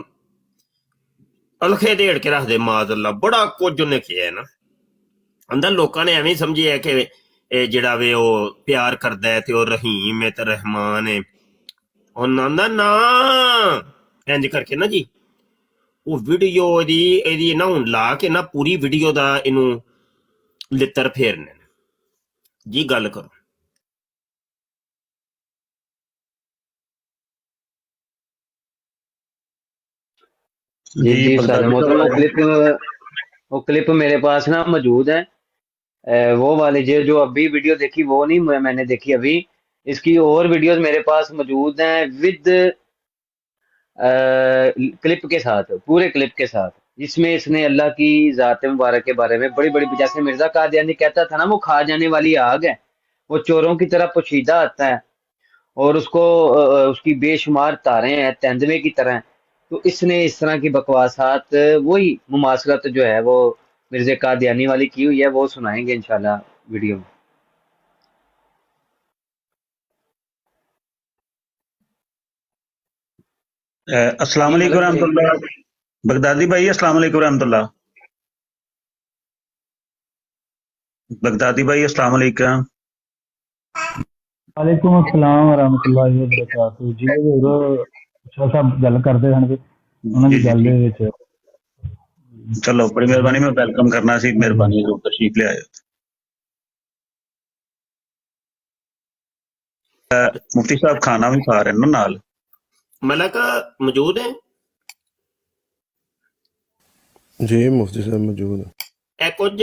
ਅਲਖੇ ਦੇੜ ਕੇ ਰੱਖਦੇ ਮਾਜ਼ ਅੱਲਾ, ਬੜਾ ਕੁਝ ਉਹਨੇ ਕਿਹਾ ਨਾ। ਆਂਦਾ ਲੋਕਾਂ ਨੇ ਐਵੇਂ ਸਮਝਿਆ ਕਿ ਇਹ ਜਿਹੜਾ ਵੇ ਉਹ ਪਿਆਰ ਕਰਦਾ ਹੈ ਤੇ ਉਹ ਰਹੀਮ ਹੈ ਤੇ ਰਹਿਮਾਨ ਹੈ। ਉਹਨਾਂ ਦਾ ਨਾ ਇੰਜ ਕਰਕੇ ਨਾ ਜੀ ਉਹ ਵੀਡੀਓ ਇਹਦੀ ਨਾ ਹੁਣ ਲਾ ਕੇ ਨਾ ਪੂਰੀ ਵੀਡੀਓ ਦਾ ਇਹਨੂੰ ਲਿੱਤਰ ਫੇਰਨੇ ਜੀ। ਗੱਲ ਕਰੋ
जी
जी
जी उस्ताद
बगदादी
मोहतरम,
साहब।
वो क्लिप मेरे पास ना मौजूद है। वो वाली जो अभी वीडियो देखी वो नहीं मैंने देखी अभी, इसकी और वीडियोस मेरे पास मौजूद हैं विद क्लिप के साथ, पूरे क्लिप के साथ, जिसमें इसने अल्लाह की ज़ात मुबारक के बारे में बड़ी बड़ी, जैसे मिर्जा कादियानी कहता था ना वो खा जाने वाली आग है, वो चोरों की तरह पोशीदा आता है और उसको उसकी बेशुमार तारें हैं तेंदुए की तरह। तो इसने इस तरह की बकवासात वही मुमासलत जो है वो मिर्जे कादियानी वाली की हुई है, वो सुनाएंगे इंशाल्लाह वीडियो में।
अस्सलाम
जी
वालेकुम
मलक भाई,
रहमतुल्लाह। बगदादी भाई अस्सलाम वालेकुम रहमतुल्लाह। बगदादी भाई अस्सलाम वालेकुम।
वालेकुम अस्सलाम वरहमतुल्लाहि वबरकातुहू जी। ਹੋਰ ਸ਼ਾਹ ਸਾਹਿਬ ਗੱਲ ਕਰਦੇ ਹਨ ਕਿ ਉਹਨਾਂ
जी
ਦੀ
जी
ਗੱਲ ਦੇ
ठीक,
ਵਿੱਚ
चलो बड़ी मेहरबानी, मैं वेलकम करना सी, मेहरबानी जरूर तशरीफ ले आए। मुफ्ती साहब खाना भी खा रहे हैं ना नाल।
मलक मौजूद है?
जी मुफ्ती साहब मौजूद है।
ਇਹ ਕੁਝ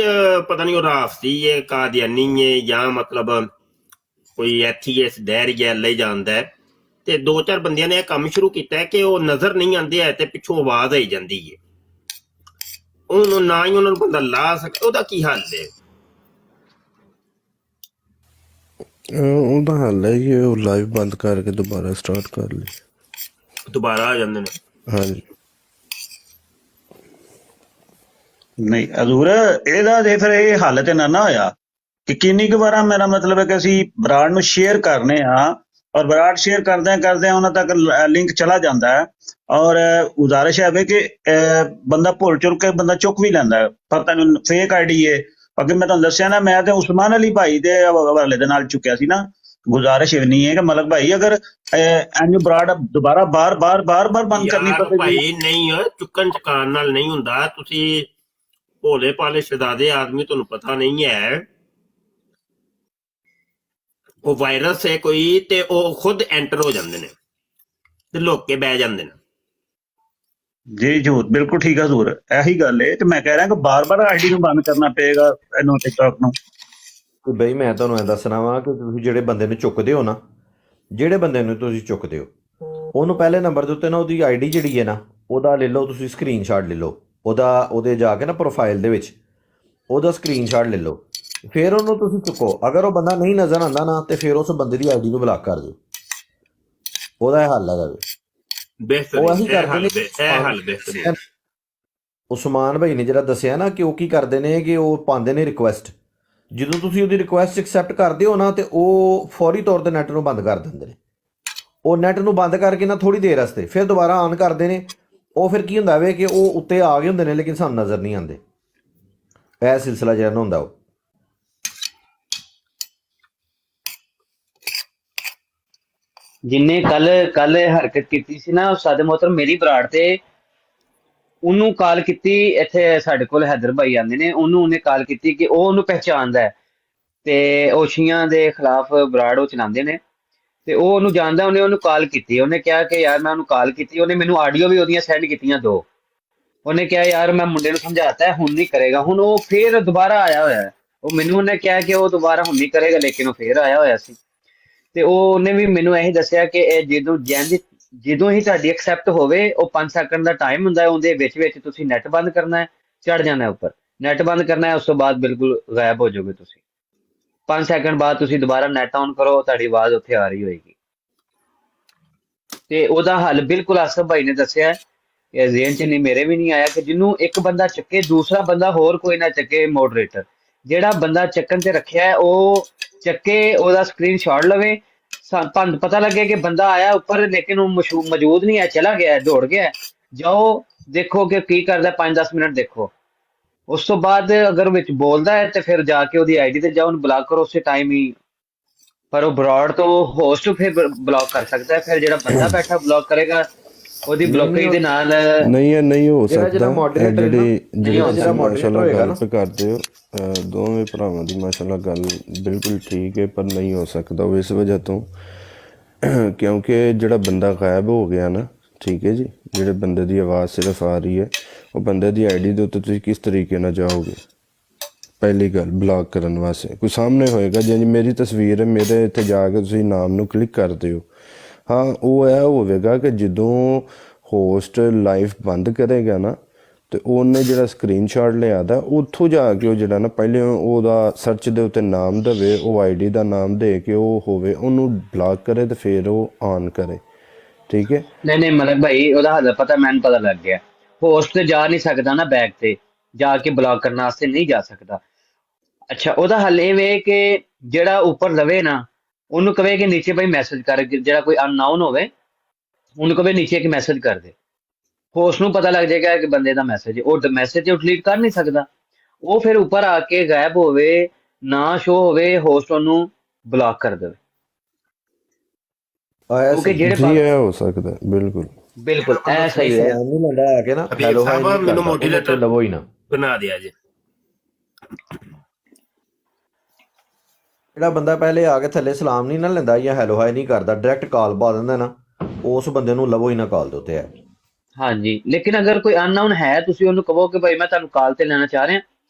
ਪਤਾ ਨਹੀਂ ਉਹ ਰਾਫਤੀ ਹੈ, ਕਾਦੀਆਨੀ ਹੈ, ਜਾਂ ਮਤਲਬ ਕੋਈ ਐਥੀਐਸ ਦਹਿਰ ਹੈ, ਅੱਲਾ ਹੀ ਜਾਣਦਾ ਹੈ। ਤੇ ਦੋ ਚਾਰ ਬੰਦਿਆਂ ਨੇ ਇਹ ਕੰਮ ਸ਼ੁਰੂ ਕੀਤਾ ਹੈ ਕਿ ਉਹ ਨਜ਼ਰ ਨਹੀਂ ਆਉਂਦੇ ਹੈ ਤੇ ਪਿੱਛੋਂ ਆਵਾਜ਼ ਆਈ ਜਾਂਦੀ ਹੈ, ਉਹਨੂੰ ਨਾ ਹੀ ਉਹਨਾਂ ਨੂੰ ਬੰਦਾ ਲਾ ਸਕੇ। ਉਹਦਾ ਕੀ ਹੱਲ ਹੈ?
ਉਹਦਾ ਹੱਲ ਹੈ ਜੀ ਉਹ ਲਾਈਵ ਬੰਦ ਕਰਕੇ ਦੁਬਾਰਾ ਸਟਾਰਟ ਕਰ ਲਈ।
ਦੁਬਾਰਾ ਆ ਜਾਂਦੇ ਨੇ?
ਹਾਂਜੀ
ਨਹੀਂ ਹਜ਼ੂਰ, ਇਹਦਾ ਜੇ ਫਿਰ ਇਹ ਹੱਲ ਤੇ ਨਾ ਹੋਇਆ ਕਿ ਕਿੰਨੀ ਕੁ ਵਾਰਾਂ, ਮੇਰਾ ਮਤਲਬ ਹੈ ਕਿ ਅਸੀਂ ਬਰਾੜ ਨੂੰ ਸ਼ੇਅਰ ਕਰਨੇ ਆ ਔਰ ਬਰਾੜ ਸ਼ੇਅਰ ਕਰਦਿਆਂ ਉਹਨਾਂ ਤੱਕ ਲਿੰਕ ਚਲਾ ਜਾਂਦਾ ਹੈ ਔਰ ਗੁਜ਼ਾਰਿਸ਼ ਹੈ ਵੀ ਕਿ ਬੰਦਾ ਭੁੱਲ ਚੁੱਕ ਕੇ ਬੰਦਾ ਚੁੱਕ ਵੀ ਲੈਂਦਾ ਹੈ, ਪਤਾ ਨਹੀਂ ਫੇਕ ਆਈਡੀ ਹੈ। ਅੱਗੇ ਮੈਂ ਤੁਹਾਨੂੰ ਦੱਸਿਆ ਨਾ, ਮੈਂ ਤੇ ਉਸਮਾਨ ਅਲੀ ਭਾਈ ਦੇ ਹਵਾਲੇ ਦੇ ਨਾਲ ਚੁੱਕਿਆ ਸੀ ਨਾ। ਗੁਜ਼ਾਰਿਸ਼ ਇਹ ਨਹੀਂ ਹੈ ਕਿ ਮਲਕ ਭਾਈ ਅਗਰ ਐਂਜ ਬਰਾੜ ਦੁਬਾਰਾ ਬਾਰ ਬਾਰ ਬੰਦ ਕਰਨੀ
ਯਾਰ
ਪਵੇਗੀ।
ਭਾਈ ਨਹੀਂ, ਚੁੱਕਣ ਚਕਾਨ ਨਾਲ ਨਹੀਂ ਹੁੰਦਾ। ਤੁਸੀਂ ਭੋਲੇ ਭਾਲੇ ਸ਼ਹਜ਼ਾਦੇ ਆਦਮੀ, ਤੁਹਾਨੂੰ ਪਤਾ ਨਹੀਂ ਹੈ ਉਹ ਵਾਇਰਸ ਹੈ ਕੋਈ, ਤੇ ਉਹ ਖੁਦ ਐਂਟਰ ਹੋ ਜਾਂਦੇ ਨੇ ਤੇ ਲੁੱਕ ਕੇ ਬਹਿ ਜਾਂਦੇ ਨੇ।
ਜੀ ਹਜ਼ੂਰ, ਬਿਲਕੁਲ ਠੀਕ ਹੈ ਹਜ਼ੂਰ, ਇਹੀ ਗੱਲ ਹੈ। ਤੇ ਮੈਂ ਕਹਿ ਰਿਹਾ ਕਿ ਬਾਰ ਆਈਡੀ ਨੂੰ ਬੰਦ ਕਰਨਾ ਪਏਗਾ, ਇਹਨੂੰ ਟਿਕਟੌਕ ਨੂੰ।
ਕਿ ਬਈ ਮੈਂ ਤੁਹਾਨੂੰ ਇਹ ਦੱਸਣਾ ਵਾ ਕਿ ਤੁਸੀਂ ਜਿਹੜੇ ਬੰਦੇ ਨੂੰ ਚੁੱਕਦੇ ਹੋ ਨਾ, ਜਿਹੜੇ ਬੰਦੇ ਨੂੰ ਤੁਸੀਂ ਚੁੱਕਦੇ ਹੋ ਉਹਨੂੰ ਪਹਿਲੇ ਨੰਬਰ ਦੇ ਉੱਤੇ ਨਾ ਉਹਦੀ ਆਈਡੀ ਜਿਹੜੀ ਹੈ ਨਾ ਉਹਦਾ ਲੈ ਲਓ ਤੁਸੀਂ, ਸਕਰੀਨਸ਼ਾਟ ਲੈ ਲਓ ਉਹਦੇ ਜਾ ਕੇ ਨਾ ਪ੍ਰੋਫਾਈਲ ਦੇ ਵਿੱਚ ਉਹਦਾ ਸਕਰੀਨਸ਼ਾਟ ਲੈ ਲਓ, ਫਿਰ ਉਹਨੂੰ ਤੁਸੀਂ ਚੁੱਕੋ। ਅਗਰ ਉਹ ਬੰਦਾ ਨਹੀਂ ਨਜ਼ਰ ਆਉਂਦਾ ਨਾ ਤੇ ਫਿਰ ਉਸ ਬੰਦੇ ਦੀ ਆਈਡੀ ਨੂੰ ਬਲਾਕ ਕਰ ਦਿਓ। ਉਹਦਾ ਇਹ ਹੱਲ ਹੈਗਾ ਜੀ। ਉਹ
ਬਿਹਤਰੀਨ,
ਇਹੀ
ਇਹ
ਕਰਦੇ
ਹੱਲ
ਨੇ
ਇਹ ਹੱਲ ਬਿਹਤਰੀਨ।
ਉਸਮਾਨ ਭਾਈ ਨੇ ਜਿਹੜਾ ਦੱਸਿਆ ਨਾ ਕਿ ਉਹ ਕੀ ਕਰਦੇ ਨੇ ਕਿ ਉਹ ਪਾਉਂਦੇ ਨੇ ਰਿਕੁਐਸਟ, ਜਦੋਂ ਤੁਸੀਂ ਉਹਦੀ ਰਿਕੁਐਸਟ ਐਕਸੈਪਟ ਕਰਦੇ ਹੋ ਨਾ ਤੇ ਉਹ ਫੌਰੀ ਤੌਰ ਤੇ ਨੈਟ ਨੂੰ ਬੰਦ ਕਰ ਦਿੰਦੇ ਨੇ। ਉਹ ਨੈਟ ਨੂੰ ਬੰਦ ਕਰਕੇ ਨਾ ਥੋੜੀ ਦੇਰ ਵਾਸਤੇ ਫਿਰ ਦੁਬਾਰਾ ਆਨ ਕਰਦੇ ਨੇ। ਉਹ ਫਿਰ ਕੀ ਹੁੰਦਾ ਵੇ ਕਿ ਉਹ ਉੱਤੇ ਆ ਗਏ ਹੁੰਦੇ ਨੇ ਲੇਕਿਨ ਸਾਨੂੰ ਨਜ਼ਰ ਨਹੀਂ ਆਉਂਦੇ। ਇਹ ਸਿਲਸਿਲਾ ਜਿਹੜਾ ਨਾ ਹੁੰਦਾ ਉਹ
ਜਿੰਨੇ ਕੱਲ ਹਰਕਤ ਕੀਤੀ ਸੀ ਨਾ ਉਸਤਾਦ ਮੋਹਤਰਮ ਮੇਰੀ ਬਰਾੜ ਤੇ, ਉਹਨੂੰ ਕਾਲ ਕੀਤੀ। ਇੱਥੇ ਸਾਡੇ ਕੋਲ ਹੈਦਰ ਭਾਈ ਆਉਂਦੇ ਨੇ, ਉਹਨੇ ਕਾਲ ਕੀਤੀ ਕਿ ਉਹ ਉਹਨੂੰ ਪਹਿਚਾਣਦਾ ਹੈ ਤੇ ਉਹ ਸ਼ੀਆਂ ਦੇ ਖਿਲਾਫ ਬਰਾੜ ਉਹ ਚਲਾਉਂਦੇ ਨੇ ਤੇ ਉਹ ਉਹਨੂੰ ਜਾਣਦਾ। ਉਹਨੂੰ ਕਾਲ ਕੀਤੀ, ਉਹਨੇ ਕਿਹਾ ਕਿ ਯਾਰ ਮੈਂ ਉਹਨੂੰ ਕਾਲ ਕੀਤੀ। ਉਹਨੇ ਮੈਨੂੰ ਆਡੀਓ ਵੀ ਉਹਦੀਆਂ ਸੈਂਡ ਕੀਤੀਆਂ 2। ਉਹਨੇ ਕਿਹਾ ਯਾਰ ਮੈਂ ਮੁੰਡੇ ਨੂੰ ਸਮਝਾਤਾ ਹੈ, ਹੁਣ ਨਹੀਂ ਕਰੇਗਾ। ਹੁਣ ਉਹ ਫੇਰ ਦੁਬਾਰਾ ਆਇਆ ਹੋਇਆ ਹੈ। ਉਹ ਮੈਨੂੰ ਉਹਨੇ ਕਿਹਾ ਕਿ ਉਹ ਦੁਬਾਰਾ ਹੁਣ ਨਹੀਂ ਕਰੇਗਾ, ਲੇਕਿਨ ਉਹ ਫੇਰ ਆਇਆ ਹੋਇਆ ਸੀ। ਤੇ ਉਹਨੇ ਵੀ ਮੈਨੂੰ ਇਹੀ ਦੱਸਿਆ ਕਿ ਇਹ ਜਦੋਂ ਹੀ ਤੁਹਾਡੀ ਐਕਸੈਪਟ ਹੋਵੇ, ਉਹ 5 ਸੈਕਿੰਡ ਦਾ ਟਾਈਮ ਹੁੰਦਾ ਹੈ, ਉਹਦੇ ਵਿੱਚ ਤੁਸੀਂ ਨੈਟ ਬੰਦ ਕਰਨਾ ਹੈ, ਚੜ ਜਾਣਾ ਉੱਪਰ, ਨੈਟ ਬੰਦ ਕਰਨਾ ਹੈ, ਉਸ ਤੋਂ ਬਾਅਦ ਬਿਲਕੁਲ ਗਾਇਬ ਹੋ ਜਾਓਗੇ ਤੁਸੀਂ। 5 ਸੈਕਿੰਡ ਬਾਅਦ ਤੁਸੀਂ ਦੁਬਾਰਾ ਨੈਟ ਆਨ ਕਰੋ, ਤੁਹਾਡੀ ਆਵਾਜ਼ ਉੱਥੇ ਆ ਰਹੀ ਹੋਏਗੀ। ਤੇ ਉਹਦਾ ਹੱਲ ਬਿਲਕੁਲ ਆਸਫ ਭਾਈ ਨੇ ਦੱਸਿਆ, ਇਹ ਜ਼ੇਨ ਚ ਨਹੀਂ, ਮੇਰੇ ਵੀ ਨਹੀਂ ਆਇਆ, ਕਿ ਜਿਹਨੂੰ ਇੱਕ ਬੰਦਾ ਚੱਕੇ ਦੂਸਰਾ ਬੰਦਾ ਹੋਰ ਕੋਈ ਨਾ ਚੱਕੇ। ਮੋਡਰੇਟਰ ਜਿਹੜਾ ਬੰਦਾ ਚੱਕਣ ਤੇ ਰੱਖਿਆ ਹੈ ਉਹ ਚੱਕੇ, ਉਹਦਾ ਸਕਰੀਨਸ਼ਾਟ ਲਵੇ, ਤੁਹਾਨੂੰ ਪਤਾ ਲੱਗੇ ਕਿ ਬੰਦਾ ਆਇਆ ਉੱਪਰ ਲੇਕਿਨ ਉਹ ਮੌਜੂਦ ਨਹੀਂ ਹੈ, ਚਲਾ ਗਿਆ, ਦੌੜ ਗਿਆ। ਜਾਓ ਦੇਖੋ ਕਿ ਕੀ ਕਰਦਾ, 5-10 ਮਿੰਟ ਦੇਖੋ। ਉਸ ਤੋਂ ਬਾਅਦ ਅਗਰ ਵਿੱਚ ਬੋਲਦਾ ਹੈ ਤੇ ਫਿਰ ਜਾ ਕੇ ਉਹਦੀ ਆਈਡੀ ਤੇ ਜਾਓ, ਉਹਨੂੰ ਬਲਾਕ ਕਰੋ ਉਸੇ ਟਾਈਮ ਹੀ। ਪਰ ਉਹ ਬਰਾਡ ਤੋਂ ਹੋਸਟ ਫਿਰ ਬਲੌਕ ਕਰ ਸਕਦਾ ਹੈ, ਫਿਰ ਜਿਹੜਾ ਬੰਦਾ ਬੈਠਾ ਬਲੌਕ ਕਰੇਗਾ ਉਹਦੀ ਬਲੋਕੇਜ ਦੇ ਨਾਲ
ਨਹੀਂ ਇਹ ਨਹੀਂ ਹੋ
ਜਿਹੜਾ
ਸਕਦਾ।
ਮੋਡਰੇਟਰ
ਜਿਹੜੀ
ਜਿਹੜਾ ਮੋਡਰੇਟਰ
ਮਾਸ਼ਾਅੱਲਾ
ਹੋਏਗਾ
ਗੱਲ
ਨਾ,
ਤੇ ਕਰਦੇ ਹੋ, ਦੋਵੇਂ ਭਰਾਵਾਂ ਦੀ ਮਾਸ਼ਾਅੱਲਾ ਗੱਲ ਬਿਲਕੁਲ ਠੀਕ ਹੈ, ਪਰ ਨਹੀਂ ਹੋ ਸਕਦਾ ਉਹ ਇਸ ਵਜ੍ਹਾ ਤੋਂ ਕਿਉਂਕਿ ਜਿਹੜਾ ਬੰਦਾ ਗਾਇਬ ਹੋ ਗਿਆ ਨਾ, ਠੀਕ ਹੈ ਜੀ, ਜਿਹੜੇ ਬੰਦੇ ਦੀ ਆਵਾਜ਼ ਸਿਰਫ ਆ ਰਹੀ ਹੈ, ਉਹ ਬੰਦੇ ਦੀ ਆਈਡੀ ਦੇ ਉੱਤੇ ਤੁਸੀਂ ਕਿਸ ਤਰੀਕੇ ਨਾਲ ਜਾਓਗੇ? ਪਹਿਲੀ ਗੱਲ ਬਲੌਕ ਕਰਨ ਵਾਸਤੇ ਕੋਈ ਸਾਹਮਣੇ ਹੋਏਗਾ, ਜਿਵੇਂ ਮੇਰੀ ਤਸਵੀਰ ਹੈ, ਮੇਰੇ ਇੱਥੇ ਜਾ ਕੇ ਤੁਸੀਂ ਨਾਮ ਨੂੰ ਕਲਿੱਕ ਕਰਦੇ ਹੋ, ਹਾਂ ਉਹ ਇਹ ਹੋਵੇਗਾ ਕਿ ਜਦੋਂ ਹੋਸਟ ਲਾਈਵ ਬੰਦ ਕਰੇਗਾ ਨਾ ਤੇ ਉਹਨੇ ਜਿਹੜਾ ਸਕਰੀਨਸ਼ਾਟ ਲਿਆ ਦਾ ਉੱਥੋਂ ਜਾ ਕੇ ਉਹ ਜਿਹੜਾ ਨਾ ਪਹਿਲੇ ਉਹਦਾ ਸਰਚ ਦੇ ਉੱਤੇ ਨਾਮ ਦੇਵੇ, ਉਹ ਆਈਡੀ ਦਾ ਨਾਮ ਦੇ ਕੇ ਉਹ ਹੋਵੇ, ਉਹਨੂੰ ਬਲੌਕ ਕਰੇ ਤੇ ਫਿਰ ਉਹ ਆਨ ਕਰੇ। ਠੀਕ ਹੈ।
ਨਹੀਂ ਮਲਕ ਭਾਈ ਉਹਦਾ ਹੱਲ ਪਤਾ, ਮੈਨੂੰ ਪਤਾ ਲੱਗ ਗਿਆ। ਹੋਸਟ ਤੇ ਜਾ ਨਹੀਂ ਸਕਦਾ ਨਾ, ਬੈਕ ਤੇ ਜਾ ਕੇ ਬਲੌਕ ਕਰਨ ਵਾਸਤੇ ਨਹੀਂ ਜਾ ਸਕਦਾ। ਅੱਛਾ, ਉਹਦਾ ਹੱਲ ਇਹ ਵੇ ਕਿ ਜਿਹੜਾ ਉੱਪਰ ਰਵੇ ਨਾ, ਉਹਨੂੰ ਕਵੇ ਕਿ ਨੀਚੇ ਭਾਈ ਮੈਸੇਜ ਕਰ, ਜਿਹੜਾ ਕੋਈ ਅਨਨਾਊਨ ਹੋਵੇ ਉਹਨੂੰ ਕਵੇ ਨੀਚੇ ਇੱਕ ਮੈਸੇਜ ਕਰ ਦੇ। ਹੋਸਟ ਨੂੰ ਪਤਾ ਲੱਗ ਜਾਏਗਾ ਕਿ ਬੰਦੇ ਦਾ ਮੈਸੇਜ ਹੈ, ਉਹ ਮੈਸੇਜ ਉਹ ਡਿਲੀਟ ਕਰ ਨਹੀਂ ਸਕਦਾ। ਉਹ ਫਿਰ ਉੱਪਰ ਆ ਕੇ ਗਾਇਬ ਹੋਵੇ, ਨਾ ਸ਼ੋ ਹੋਵੇ, ਹੋਸਟ ਉਹਨੂੰ ਬਲੌਕ ਕਰ ਦੇਵੇ। ਕਿਉਂਕਿ ਜਿਹੜੇ
ਜੀ ਇਹ ਹੋ ਸਕਦਾ, ਬਿਲਕੁਲ
ਬਿਲਕੁਲ ਐ ਸਹੀ ਹੈ।
ਨਹੀਂ ਲੰਦਾ ਆ ਕੇ ਨਾ
ਹਬੀਬ
ਹੈਲੋ
ਸਾਹਿਬ
ਹਾਈ
ਮੈਨੂੰ ਮੋਡਰੇਟਰ
ਲਵੋ ਹੀ ਨਾ।
ਬਣਾ ਦਿਆ ਜੇ।
ਜਿਹੜਾ ਬੰਦਾ ਪਹਿਲੇ ਆ ਕੇ ਥੱਲੇ ਸਲਾਮ ਨਹੀਂ ਨਾ ਲੈਂਦਾ ਜਾਂ ਹੈਲੋ ਹਾਈ ਨਹੀਂ ਕਰਦਾ, ਡਾਇਰੈਕਟ ਕਾਲ ਪਾ ਦਿੰਦਾ ਨਾ, ਉਸ ਬੰਦੇ ਨੂੰ ਲਵੋ ਹੀ ਨਾ ਕਾਲ ਦੇ ਉੱਤੇ ਹੈ।
ਹਾਂਜੀ, ਲੇਕਿਨ ਅਗਰ ਕੋਈ ਅਨਨਾਊਨ ਹੈ, ਤੁਸੀਂ ਉਹਨੂੰ ਕਹੋ ਕਿ ਭਾਈ ਮੈਂ ਤੁਹਾਨੂੰ ਕਾਲ ਤੇ ਲੈਣਾ ਚਾਹ ਰਿਹਾ,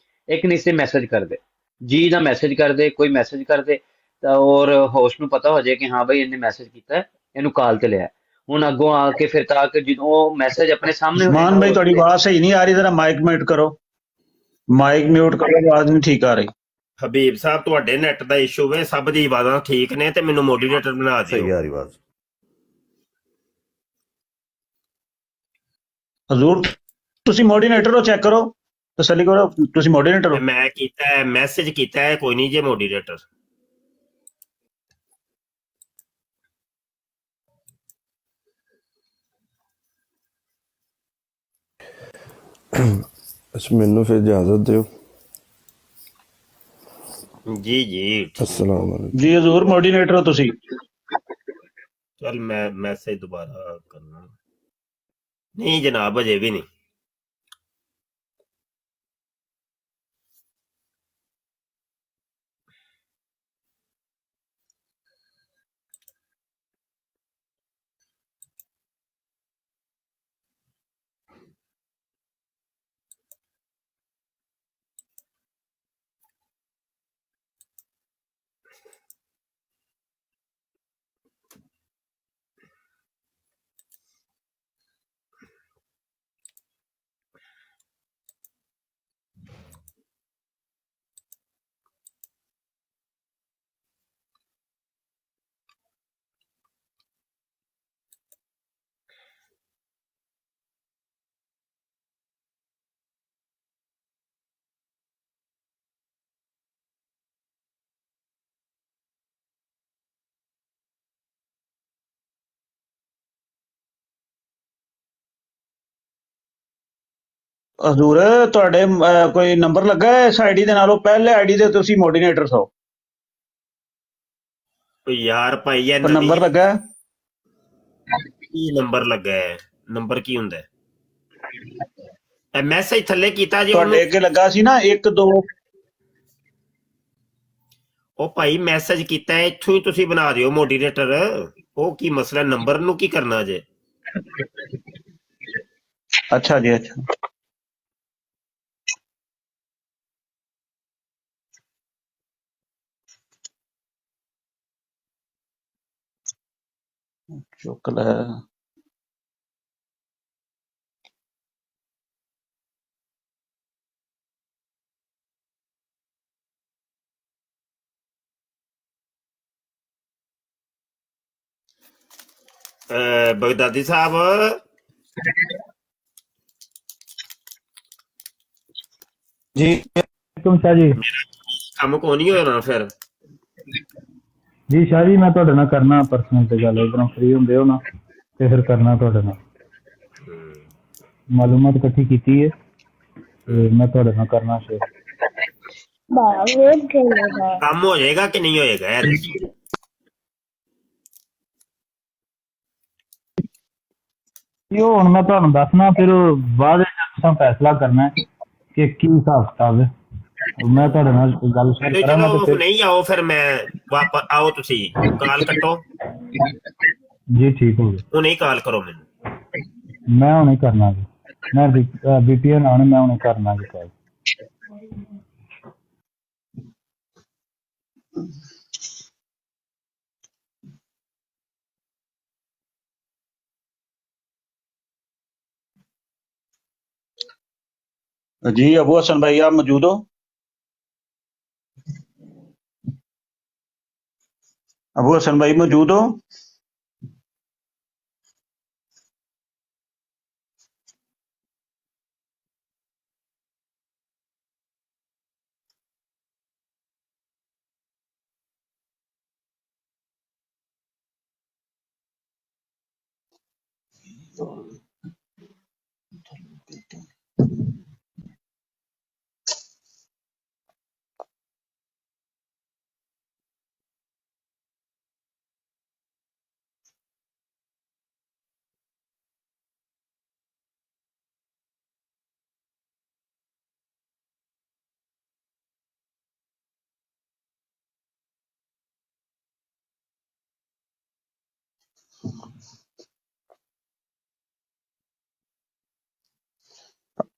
ਇੱਕ ਨੀਚੇ ਮੈਸੇਜ ਕਰ ਦੇ, ਜੀ ਦਾ ਮੈਸੇਜ ਕਰ ਦੇ, ਕੋਈ ਮੈਸੇਜ ਕਰ ਦੇ, ਤਾਂ ਔਰ ਹੋਸਟ ਨੂੰ ਪਤਾ ਹੋ ਜਾਏ ਕਿ ਹਾਂ ਭਾਈ ਇਹਨੇ ਮੈਸੇਜ ਕੀਤਾ, ਇਹਨੂੰ ਕਾਲ ਤੇ ਲਿਆ। ਹੁਣ ਅੱਗੋਂ ਆ ਕੇ ਫਿਰ ਤਾਂ ਕਿ ਜਦੋਂ ਉਹ ਮੈਸੇਜ ਆਪਣੇ ਸਾਹਮਣੇ
ਉਸਮਾਨ भाई थोड़ी आवाज सही नहीं आ रही, जरा माइक म्यूट करो, माइक म्यूट करो, आवाज नहीं ठीक आ रही।
ਹਬੀਬ ਸਾਹਿਬ ਤੁਹਾਡੇ ਨੈਟ ਦਾ ਇਸ਼ੂ ਵੇ, ਸਭ ਦੀ ਆਵਾਜ਼ਾਂ ਠੀਕ ਨੇ ਤੇ ਮੈਨੂੰ ਮੋਡਰੇਟਰ ਬਣਾ
ਸਹੀ
ਦਿਓ।
ਆ ਰਹੀ ਆਵਾਜ਼।
हजूर तुसी मॉडरेटर हो, चेक करो, तसल्ली करो, तुसी मॉडरेटर हो।
ਮੈਂ ਕੀਤਾ ਹੈ, ਮੈਸੇਜ ਕੀਤਾ ਹੈ, ਕੋਈ ਨਹੀਂ ਜੇ ਮੋਡਰੇਟਰ।
ਅੱਛਾ ਮੈਨੂੰ ਫਿਰ ਇਜਾਜ਼ਤ ਦਿਓ।
ਜੀ ਠੀਕ
अस्सलाम
ਹੋ।
वालेकुम।
जी हजूर मॉडरेटर हो तुसी।
ਚਲ ਮੈਂ ਮੈਸੇਜ ਦੁਬਾਰਾ ਕਰਨਾ। ਨਹੀਂ ਜਨਾਬ ਅਜੇ ਵੀ ਨਹੀਂ।
ਹਜ਼ੂਰ ਤੁਹਾਡੇ ਕੋਈ ਨੰਬਰ ਲੱਗਾ ਹੈ ਇਸ ਆਈਡੀ ਦੇ ਨਾਲੋਂ? ਪਹਿਲੇ ਆਈਡੀ ਦੇ ਤੁਸੀਂ ਮੋਡੀਨੇਟਰ ਹੋ,
ਓ ਯਾਰ ਭਾਈ ਇਹ
ਕੋਈ
ਨਵੀਂ
ਨੰਬਰ ਲੱਗਾ ਹੈ?
ਕੀ ਨੰਬਰ ਲੱਗਾ ਹੈ? ਨੰਬਰ ਕੀ ਹੁੰਦਾ ਹੈ? ਇਹ ਮੈਸੇਜ ਥੱਲੇ ਕੀਤਾ ਜੀ ਉਹਨੂੰ।
ਤੁਹਾਡੇ ਅੱਗੇ ਲੱਗਾ ਸੀ ਨਾ 1 2।
ਉਹ ਭਾਈ ਮੈਸੇਜ ਕੀਤਾ ਹੈ, ਇੱਥੋਂ ਹੀ ਤੁਸੀਂ ਬਣਾ ਦਿਓ ਮੋਡੀਰੇਟਰ। ਉਹ ਕੀ ਮਸਲਾ, ਨੰਬਰ ਨੂੰ ਕੀ ਕਰਨਾ ਜੇ?
ਅੱਛਾ ਜੀ, ਅੱਛਾ। ਚੁੱਕ ਲੈ।
ਬਗਦਾਦੀ ਸਾਹਿਬ,
जी तुम शाह जी।
ਕੰਮ ਕੋ ਨਹੀਂ ਹੋਣਾ ਫਿਰ?
जी शाह जी मैं ਤੁਹਾਡੇ ਨਾਲ ਕਰਨਾ ਪਰਸਨਲ ਤੇ ਗੱਲ, ਇਧਰੋਂ ਫ੍ਰੀ ਹੁੰਦੇ ਹੋ ਨਾ ਤੇ ਫਿਰ ਕਰਨਾ ਤੁਹਾਡੇ ਨਾਲ ਮਾਲੂਮਾਤ ਇਕੱਠੀ ਕੀਤੀ ਹੈ ਤੇ ਮੈਂ ਤੁਹਾਡੇ ਨਾਲ ਕਰਨਾ ਸ਼ੇਅਰ।
ਕੰਮ ਹੋ ਜਾਏਗਾ ਕਿ ਨਹੀਂ ਹੋਏਗਾ ਯਾਰ?
ਇਹ ਹੁਣ ਮੈਂ ਤੁਹਾਨੂੰ ਦੱਸਣਾ, ਫਿਰ ਬਾਅਦ ਵਿੱਚ ਤੁਸੀਂ ਫੈਸਲਾ ਕਰਨਾ ਹੈ ਕਿ ਕੀ ਹਿਸਾਬ ਕਿਤਾਬ ਹੈ। ਮੈਂ ਤੁਹਾਡੇ ਨਾਲ ਗੱਲ ਸ਼ੇਅਰ
ਤੇ
ਕਰਾਂਗਾ
ਚਲੋ
ਤੇ ਫਿਰ
ਨਹੀਂ ਆਓ ਫਿਰ ਮੈਂ ਵਾਪਸ ਆਓ, ਤੁਸੀਂ ਕਾਲ ਕੱਟੋ,
ਜੀ ਠੀਕ ਹੋ ਗਿਆ।
ਹੁਣੇ ਹੀ ਕਾਲ ਕਰੋ ਮੈਨੂੰ।
ਮੈਂ ਹੁਣੇ ਕਰਨਾ ਜੀ, ਮੈਂ VPN ਆਉਣੇ, ਮੈਂ ਹੁਣੇ ਕਰਨਾ ਜੀ ਕਾਲ।
जी अबू हसन भाई आप मौजूद हो? अबू हसन भाई मौजूद हो?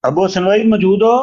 अबू हसन भाई मौजूद हो?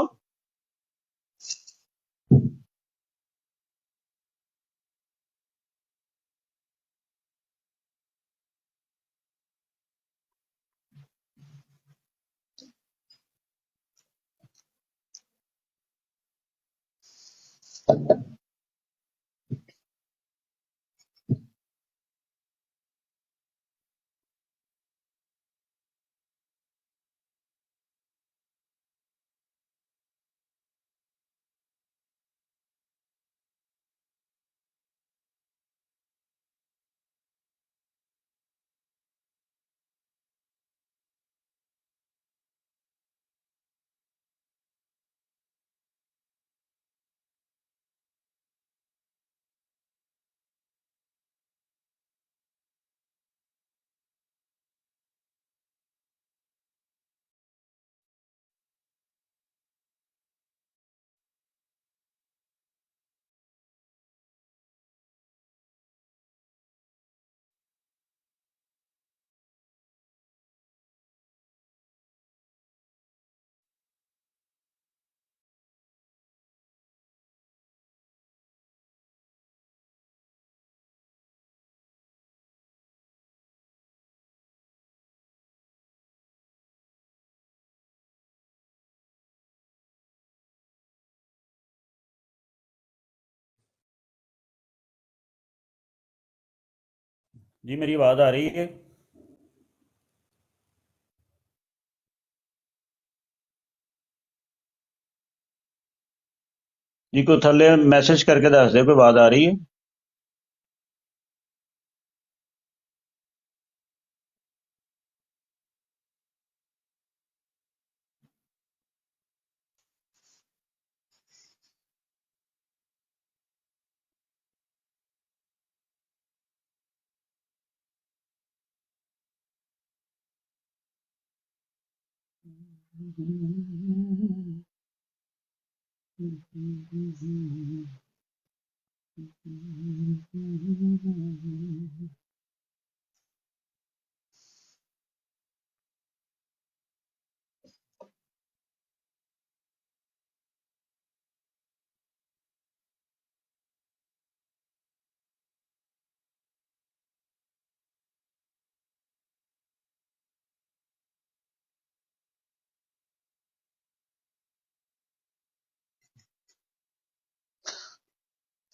जी मेरी आवाज़ आ रही है? जी कोई थल्ले मैसेज करके दस दे कोई आवाज़ आ रही है?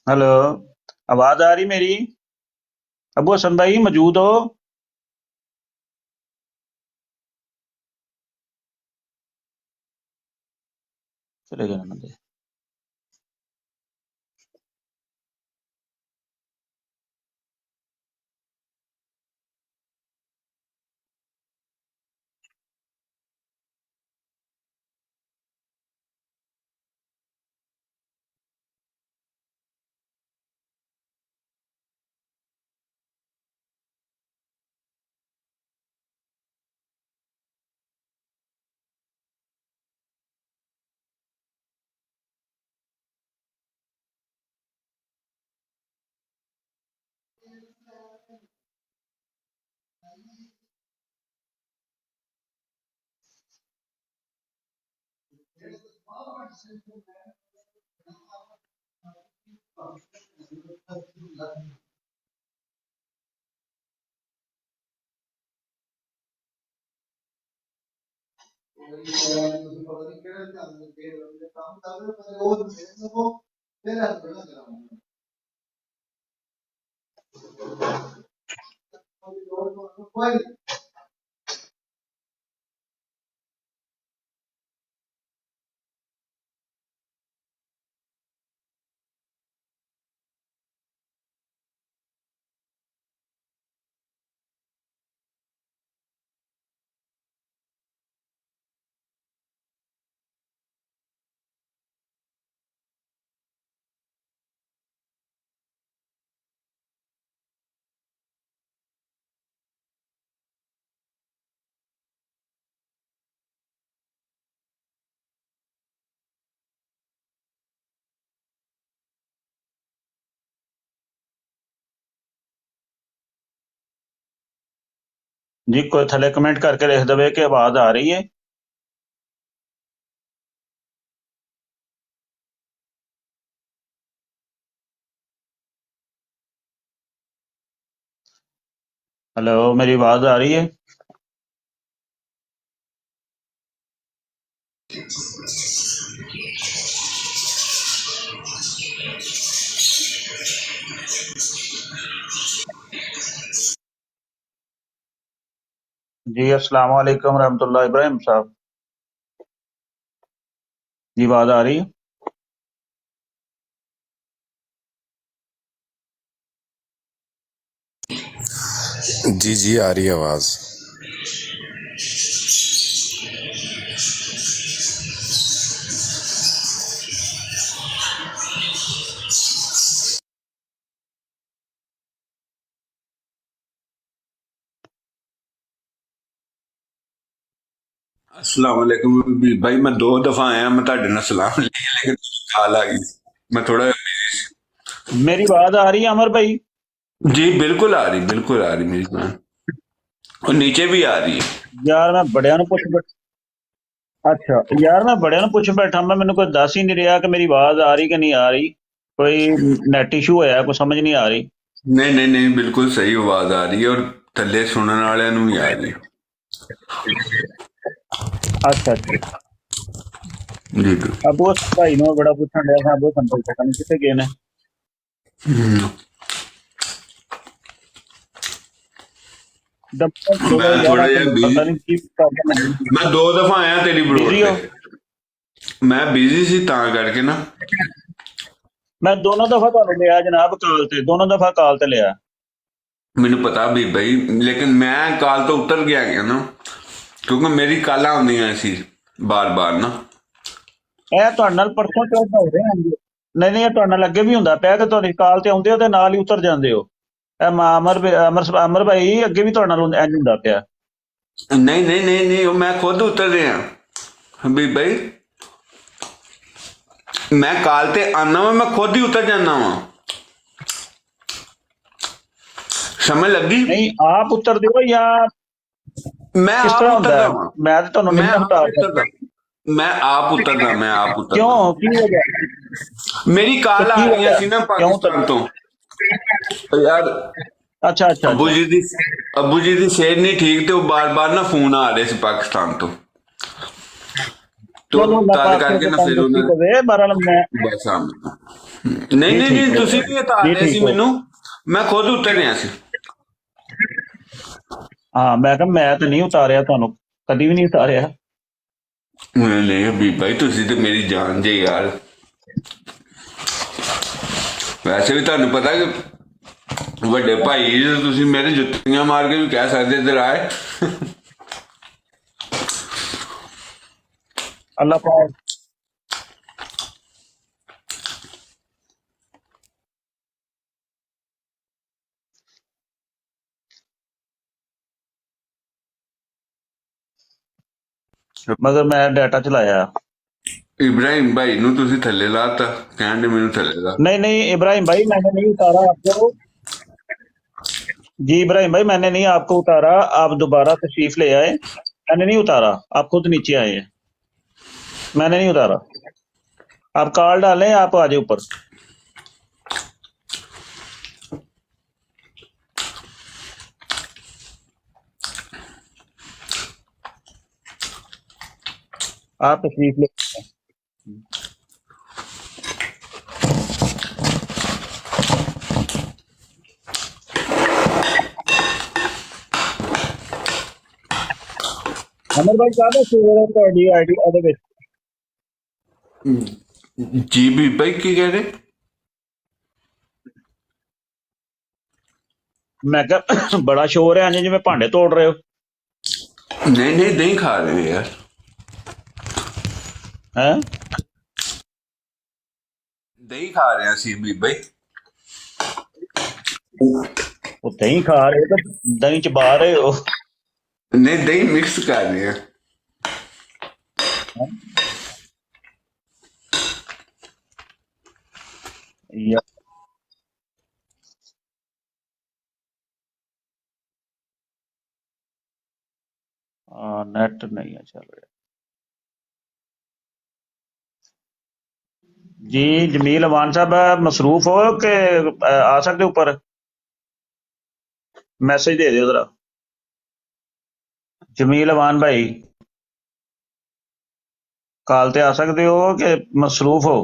हेलो, आवाज आ रही मेरी? अबू हसन भाई मौजूद हो? चले गए ना बंदे। जी कोई थले कमेंट करके लिख दवे कि आवाज आ रही है। हेलो, मेरी आवाज आ रही है? जी अस्सलाम वालेकुम रहमतुल्लाह। इब्राहिम साहब जी आवाज आ रही है?
जी जी आ रही है आवाज।
अस्सलाम वालेकुम भाई, मैं 2 दफा आया, मैं ਤੁਹਾਡੇ ਨਾਲ ਸਲਾਮ ਲਈ ਲੇਕਿन ਕਾਲ ਆ ਗਈ। मैं थोड़ा
मेरी आवाज आ रही है अमर भाई?
जी बिल्कुल आ रही मेरी बात, और नीचे भी आ रही है।
यार मैं बड़िया ਨੂੰ ਪੁੱਛ अच्छा यार मैं बड़िया ਨੂੰ ਪੁੱਛ बैठा, मैं ਮੈਨੂੰ ਕੋਈ ਦੱਸ ਹੀ ਨਹੀਂ ਰਿਹਾ कि मेरी आवाज आ रही कि नहीं आ रही। कोई नेट इशू होया, कोई समझ नहीं आ रही।
नहीं बिल्कुल सही आवाज आ रही है, और थੱਲੇ ਸੁਣਨ ਵਾਲਿਆਂ ਨੂੰ ਵੀ ਆ ਰਹੀ है।
अच्छा अच्छा
जी
अबू हसन भाई ਨੂੰ ਬੜਾ ਪੁੱਛਣ ਡਿਆ ਸਾਂ। ਅਬੂ ਹसन ਭਾਈ ਪਤਾ ਨਹੀਂ ਕਿੱਥੇ ਗਏ ਨੇ।
मैं थोड़ा जिहा
पता नहीं की प्रॉब्लम है।
मैं 2 दफा आया तेरी ब्लॉग
बिजी हो?
पे, मैं बिजी ਸੀ ਤਾਂ ਕਰਕੇ ਨਾ।
मैं दोनों दफा ਤੁਹਾਨੂੰ ਲਿਆ जनाब ਕਾਲ ਤੇ, ਦੋਨੋਂ ਦਫਾ ਕਾਲ ਤੇ ਲਿਆ।
ਮੈਨੂੰ ਪਤਾ ਵੀ ਬਈ, ਲੇਕਿਨ ਮੈਂ ਕਾਲ ਤੋਂ ਉਤਰ ਗਿਆ ਨਾ, ਕਿਉਂਕਿ ਮੇਰੀ ਕਾਲਾਂ ਆਉਂਦੀਆਂ ਸੀ ਬਾਰ-ਬਾਰ ਨਾ।
ਇਹ ਤੁਹਾਡੇ ਨਾਲ ਪਰਸੋਂ ਚੌਥਾ ਹੋ ਰਿਹਾ। ਨਹੀਂ ਇਹ ਤੁਹਾਡੇ ਨਾਲ ਅੱਗੇ ਵੀ ਹੁੰਦਾ ਪਿਆ ਕਿ ਤੁਹਾਡੀ ਕਾਲ ਤੇ ਆਉਂਦੇ ਹੋ ਤੇ ਨਾਲ ਹੀ ਉਤਰ ਜਾਂਦੇ ਹੋ। ਇਹ ਅਮਰ ਭਾਈ ਅੱਗੇ ਵੀ ਤੁਹਾਡੇ ਨਾਲ ਇੰਜ ਹੁੰਦਾ ਪਿਆ।
ਨਹੀਂ ਉਹ ਮੈਂ ਖੁਦ ਉਤਰ ਰਿਹਾ, ਹਬੀਬ ਭਾਈ ਮੈਂ ਕਾਲ ਤੇ ਆਨਾ ਵਾ, ਮੈਂ ਖੁਦ ਹੀ ਉਤਰ ਜਾਣਾ ਵਾ, ਸਮਝ ਲੱਗੀ?
ਨਹੀਂ ਆਪ ਉਤਰ ਦਿਓ ਜਾਂ
ਮੈਂ
ਕਿਸ
ਆਪ
ਤਰ੍ਹਾਂ ਹੁੰਦਾ
ਉਤਰਦਾ
ਹੈ?
ਵਾਂ,
ਮੈਂ ਤਾਂ ਤੁਹਾਨੂੰ
ਮੈਂ
ਨਹੀਂ
ਆਪ
ਹਟਾ
ਉਤਰਦਾ, ਮੈਂ ਆਪ ਉਤਰਦਾ, ਮੈਂ ਆਪ ਉਤਰਦਾ।
ਕਿਉਂ ਕੀ ਹੋ ਗਿਆ?
ਮੇਰੀ ਕਾਲ ਆ
ਕੀ ਹੋ
ਰਹੀਆਂ
ਗਿਆ?
ਸੀ ਨਾ
ਕਿਉਂ
ਪਾਕਿਸਤਾਨ
ਉਤਰ?
ਤੋਂ ਯਾਰ।
ਅੱਛਾ ਅੱਛਾ
ਅੱਬੂ ਜੀ ਦੀ ਸਿਹਤ ਨਹੀਂ ਠੀਕ ਤੇ ਉਹ ਬਾਰ-ਬਾਰ ਨਾ ਫੋਨ ਆ ਰਹੇ ਸੀ ਪਾਕਿਸਤਾਨ ਤੋਂ, तो तद करके ना फिर बस हाँ नहीं तुसी भी उतार रहे सी मैनू, मैं खुद उतर रहा सी।
हाँ मैं कहा मैं तो नहीं उतारिया, तुहानू कदी भी नहीं उतारिया।
नहीं हबीब भाई तुसी तो मेरी जान जे यार, वैसे भी तुहानू पता कि वड्डे भाई तुसी मेरे जुत्तियां मार के भी कह सकते इधर आए।
अल्लाह पाक मगर मैं डाटा चलाया।
इब्राहिम भाई नू तुसी थल्ले लाता, कहन दे मैनू थल्ले ला।
नहीं इब्राहिम भाई मैंने नहीं उतारा आपको जी, इब्राहिम भाई मैंने नहीं आपको उतारा, आप दोबारा तशरीफ ले आए, मैंने नहीं उतारा, आप खुद नीचे आए हैं, मैंने नहीं उतारा। आप कॉल डालें, आप आ जाए ऊपर। आप तशरीफ ले। अमर भाई क्या आईडी
जी भी भाई की कह रहे?
मैं क्या बड़ा शोर है आज जिवें भांडे तोड़ रहे हो।
नहीं दही खा रहे हो यार।
हैं
दही खा रहे हैं सी भी भाई।
वो दही खा रहे हो तो दही चबा रहे हो?
नहीं दही मिक्स कर रहे हैं।
नेट नहीं है चल रहा जी। जमील अवान साहब मसरूफ हो के आ सकते ऊपर? मैसेज दे दो जरा। जमील अवान भाई कॉल ते आ सकते हो कि मसरूफ हो?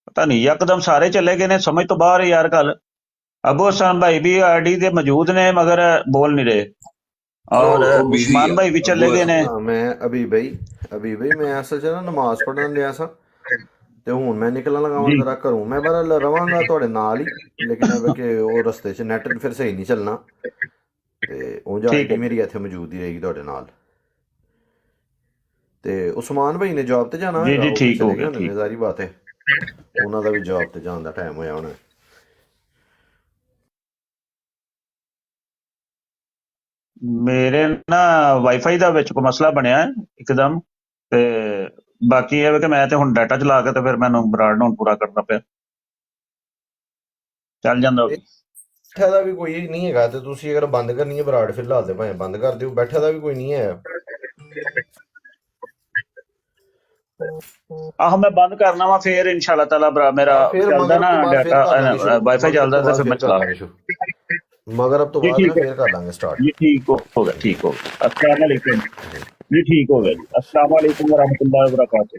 पता नहीं यकदम सारे चले गए ने, समझ तो बाहर है यार। कल अबू हसन भाई भी आईडी ते मौजूद ने मगर बोल नहीं रहे, और उस्मान भाई भी चले गए ने।
मैं अभी भाई मैं असल च ना नमाज पढ़न लिया सा ਤੇ ਹੁਣ ਮੈਂ ਨਿਕਲਣ ਲੱਗਾ ਹਾਂ ਜਰਾ ਘਰੋਂ। ਮੈਂ ਬਰਲ ਰਵਾਂਗਾ ਤੁਹਾਡੇ ਨਾਲ ਹੀ, ਲੇਕਿਨ ਇਹ ਕਿ ਉਹ ਰਸਤੇ 'ਚ ਨੈਟ ਫਿਰ ਸਹੀ ਨਹੀਂ ਚੱਲਣਾ, ਤੇ ਉਹ ਆਈਡੀ ਮੇਰੀ ਇੱਥੇ ਮੌਜੂਦ ਹੀ ਰਹੇਗੀ ਤੁਹਾਡੇ ਨਾਲ। ਤੇ ਉਸਮਾਨ ਭਾਈ ਨੇ ਜੌਬ ਤੇ ਜਾਣਾ
ਜੀ ਠੀਕ ਹੋ ਗਿਆ,
ਠੀਕ ਜ਼ਾਰੀ ਬਾਤ ਹੈ, ਉਹਨਾਂ ਦਾ ਵੀ ਜੌਬ ਤੇ ਜਾਣ ਦਾ ਟਾਈਮ ਹੋਇਆ ਹੁਣ।
ਮੇਰੇ ਨਾ ਵਾਈਫਾਈ ਦਾ ਵਿੱਚ ਕੋਈ ਮਸਲਾ ਬਣਿਆ ਇੱਕਦਮ, ਤੇ ਬਾਕੀ ਇਹ ਕਿ ਮੈਂ ਤੇ ਹੁਣ ਡਾਟਾ ਚਲਾ ਕੇ ਤੇ ਫਿਰ ਮੈਨੂੰ ਬਰਾਡ ਨੂੰ ਪੂਰਾ ਕਰਨਾ ਪਿਆ। ਚੱਲ ਜਾਂਦਾ
ਬੈਠਾ ਦਾ ਵੀ ਕੋਈ ਨਹੀਂ ਹੈਗਾ, ਤੇ ਤੁਸੀਂ ਅਗਰ ਬੰਦ ਕਰਨੀ ਹੈ ਬਰਾਡ ਫਿਲਹਾਲ ਤੇ ਭਾਵੇਂ ਬੰਦ ਕਰ ਦਿਓ, ਬੈਠਾ ਦਾ ਵੀ ਕੋਈ ਨਹੀਂ ਹੈ।
ਆਹੋ ਮੈਂ ਬੰਦ ਕਰਨਾ ਵਾ, ਫਿਰ ਇਨਸ਼ਾਅੱਲਾ ਤਾਲਾ ਮੇਰਾ ਚੱਲਦਾ ਨਾ ਡਾਟਾ ਵਾਈਫਾਈ ਚੱਲਦਾ ਤੇ ਫਿਰ ਮੈਂ ਚਲਾ
ਮਗਰ ਅਬ ਤੋਂ ਬਾਅਦ ਫਿਰ ਕਰ ਲਾਂਗੇ ਸਟਾਰਟ।
ਜੀ ठीक हो गया, ठीक हो गया। अस्सलाम वालेकुम जी, ठीक हो गया जी। अस्सलाम वालेकुम व रहमतुल्लाहि व बरकातहू।